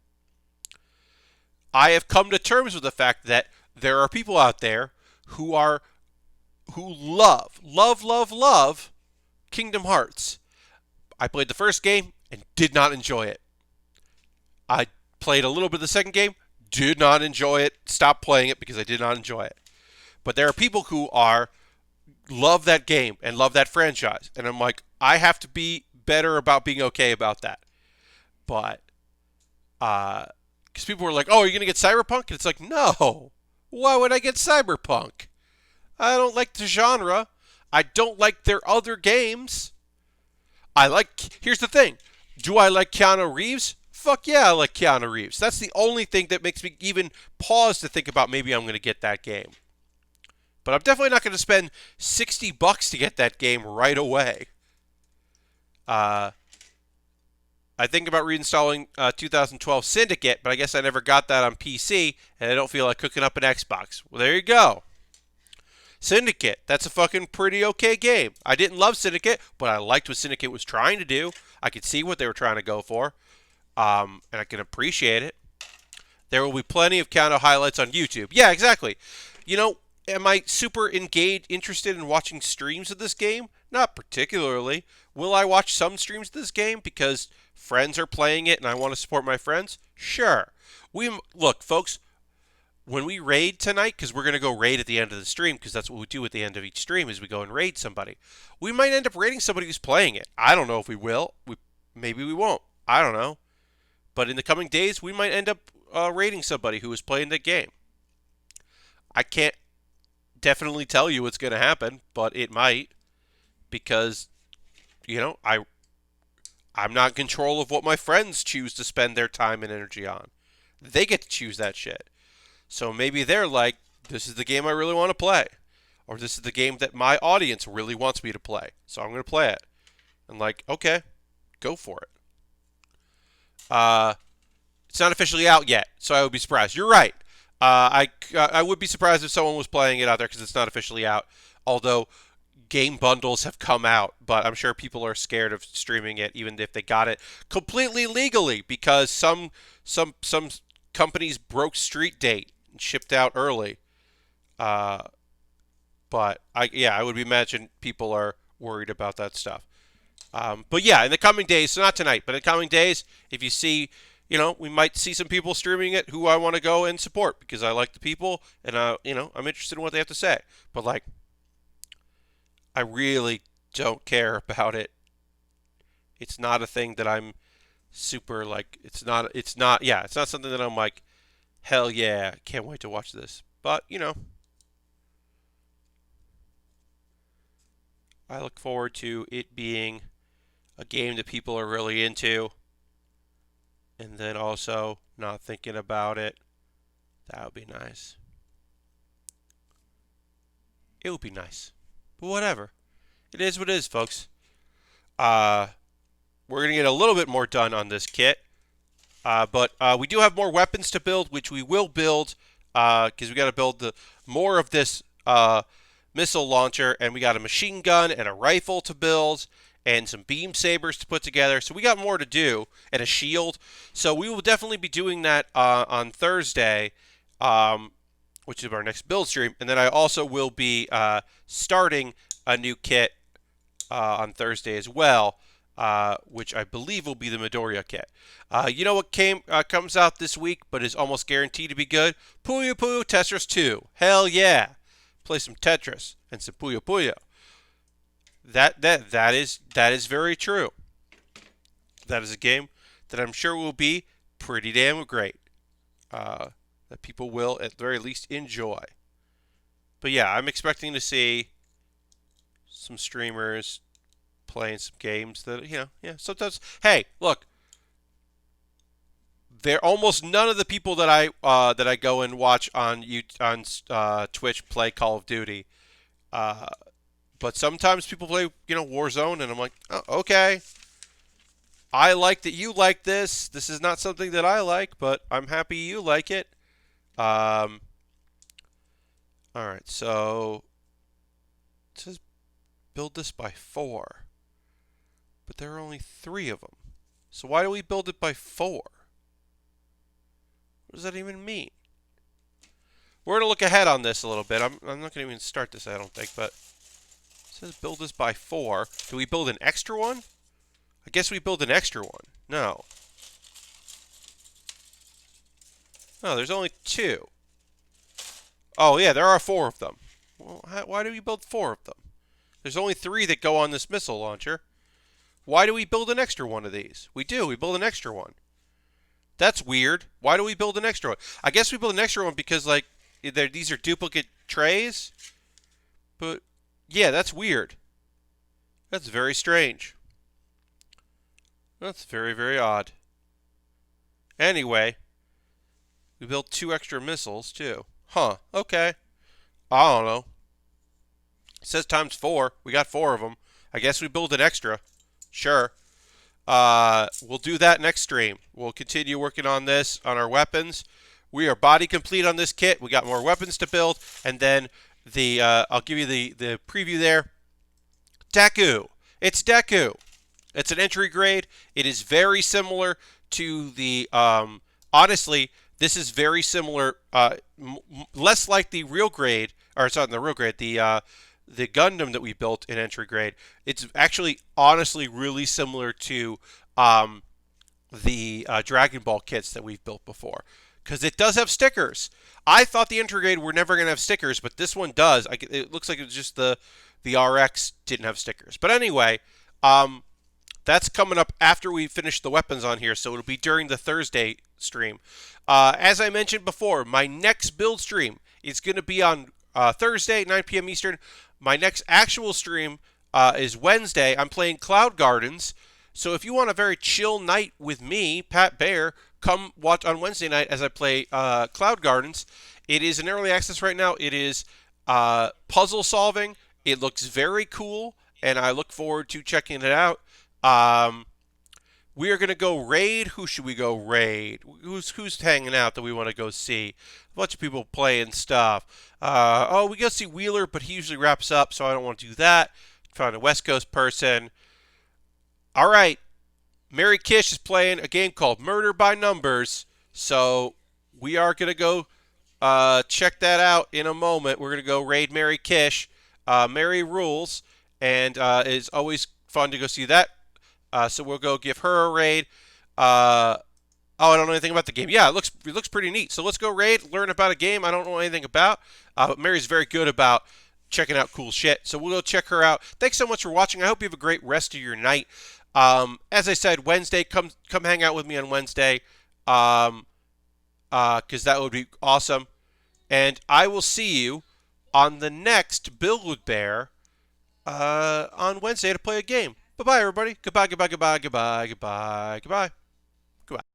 S1: I have come to terms with the fact that there are people out there who love Kingdom Hearts. I played the first game and did not enjoy it. I played a little bit of the second game, did not enjoy it, stopped playing it because I did not enjoy it. But there are people who love that game and love that franchise. And I'm like, I have to be better about being okay about that. But, because people were like, oh, are you going to get Cyberpunk? And it's like, no. Why would I get Cyberpunk? I don't like the genre. I don't like their other games. Here's the thing. Do I like Keanu Reeves? Fuck yeah, I like Keanu Reeves. That's the only thing that makes me even pause to think about maybe I'm going to get that game. But I'm definitely not going to spend $60 to get that game right away. I think about reinstalling 2012 Syndicate, but I guess I never got that on PC, and I don't feel like cooking up an Xbox. Well, there you go. Syndicate, that's a fucking pretty okay game. I didn't love Syndicate, but I liked what Syndicate was trying to do. I could see what they were trying to go for, and I can appreciate it. There will be plenty of Keanu highlights on YouTube. Yeah, exactly. Am I super interested in watching streams of this game? Not particularly. Will I watch some streams of this game because friends are playing it and I want to support my friends? Sure. Look, folks, when we raid tonight, because we're going to go raid at the end of the stream, because that's what we do at the end of each stream is we go and raid somebody. We might end up raiding somebody who's playing it. I don't know if we will. Maybe we won't. I don't know. But in the coming days, we might end up raiding somebody who is playing the game. I can't definitely tell you what's going to happen, but it might, because I'm not in control of what my friends choose to spend their time and energy on. They get to choose that shit. So maybe they're like, this is the game I really want to play, or this is the game that my audience really wants me to play, so I'm going to play it. And like, okay, go for it. It's not officially out yet, so I would be surprised. You're right. I would be surprised if someone was playing it out there because it's not officially out. Although game bundles have come out, but I'm sure people are scared of streaming it, even if they got it completely legally, because some companies broke street date and shipped out early. But I would imagine people are worried about that stuff. But yeah, in the coming days, so not tonight, but in the coming days, if you see, we might see some people streaming it who I want to go and support because I like the people and I'm interested in what they have to say. But like, I really don't care about it. It's not a thing that I'm super like. It's not something that I'm like, hell yeah, can't wait to watch this. But I look forward to it being a game that people are really into, and then also not thinking about it. That would be nice. It would be nice. But whatever. It is what it is, folks. We're going to get a little bit more done on this kit. But we do have more weapons to build, which we will build because we got to build more of this missile launcher, and we got a machine gun and a rifle to build, and some beam sabers to put together. So we got more to do, and a shield. So we will definitely be doing that on Thursday, which is our next build stream. And then I also will be starting a new kit on Thursday as well. Which I believe will be the Midoriya kit. You know what comes out this week, but is almost guaranteed to be good? Puyo Puyo Tetris 2. Hell yeah! Play some Tetris and some Puyo Puyo. That is very true. That is a game that I'm sure will be pretty damn great. That people will at the very least enjoy. But yeah, I'm expecting to see some streamers playing some games that, sometimes, hey, look, they're almost none of the people that I go and watch on Twitch play Call of Duty, but sometimes people play Warzone, and I'm like, oh, okay, I like that you like this. This is not something that I like, but I'm happy you like it. All right, so it says build this by 4. But there are only 3 of them. So why do we build it by 4? What does that even mean? We're going to look ahead on this a little bit. I'm not going to even start this, I don't think, but it says build this by 4. Do we build an extra one? I guess we build an extra one. No. No, there's only 2. Oh, yeah, there are 4 of them. Well, why do we build 4 of them? There's only 3 that go on this missile launcher. Why do we build an extra one of these? We do. We build an extra one. That's weird. Why do we build an extra one? I guess we build an extra one because, like, these are duplicate trays. But, yeah, that's weird. That's very strange. That's very, very odd. Anyway, we built 2 extra missiles, too. Huh. Okay. I don't know. It says times 4. We got 4 of them. I guess we build an extra. Sure. We'll do that next stream. We'll continue working on this, on our weapons. We are body complete on this kit. We got more weapons to build. And then I'll give you the preview there. Deku. It's Deku. It's an entry grade. It is very similar to the, honestly, this is very similar, less like the real grade, or it's not the real grade, the Gundam that we built in entry grade. It's actually, honestly, really similar to the Dragon Ball kits that we've built before. Because it does have stickers. I thought the entry grade were never going to have stickers, but this one does. It looks like it's just the RX didn't have stickers. But anyway, that's coming up after we finish the weapons on here, so it'll be during the Thursday stream. As I mentioned before, my next build stream is going to be on Thursday, 9 p.m. Eastern. My next actual stream is Wednesday. I'm playing Cloud Gardens. So if you want a very chill night with me, Pat Baer, come watch on Wednesday night as I play Cloud Gardens. It is in early access right now. It is puzzle solving. It looks very cool, and I look forward to checking it out. We are going to go raid. Who should we go raid? Who's hanging out that we want to go see? A bunch of people playing stuff. We go see Wheeler, but he usually wraps up, so I don't want to do that. Find a West Coast person. All right. Mary Kish is playing a game called Murder by Numbers, so we are going to go check that out in a moment. We're going to go raid Mary Kish. Mary rules, and it's always fun to go see that. So we'll go give her a raid. I don't know anything about the game. Yeah, it looks pretty neat. So let's go raid, learn about a game I don't know anything about. But Mary's very good about checking out cool shit. So we'll go check her out. Thanks so much for watching. I hope you have a great rest of your night. As I said, Wednesday, come hang out with me on Wednesday. Because that would be awesome. And I will see you on the next Build with Baer on Wednesday to play a game. Bye-bye, everybody. Goodbye, goodbye, goodbye, goodbye, goodbye, goodbye. Goodbye.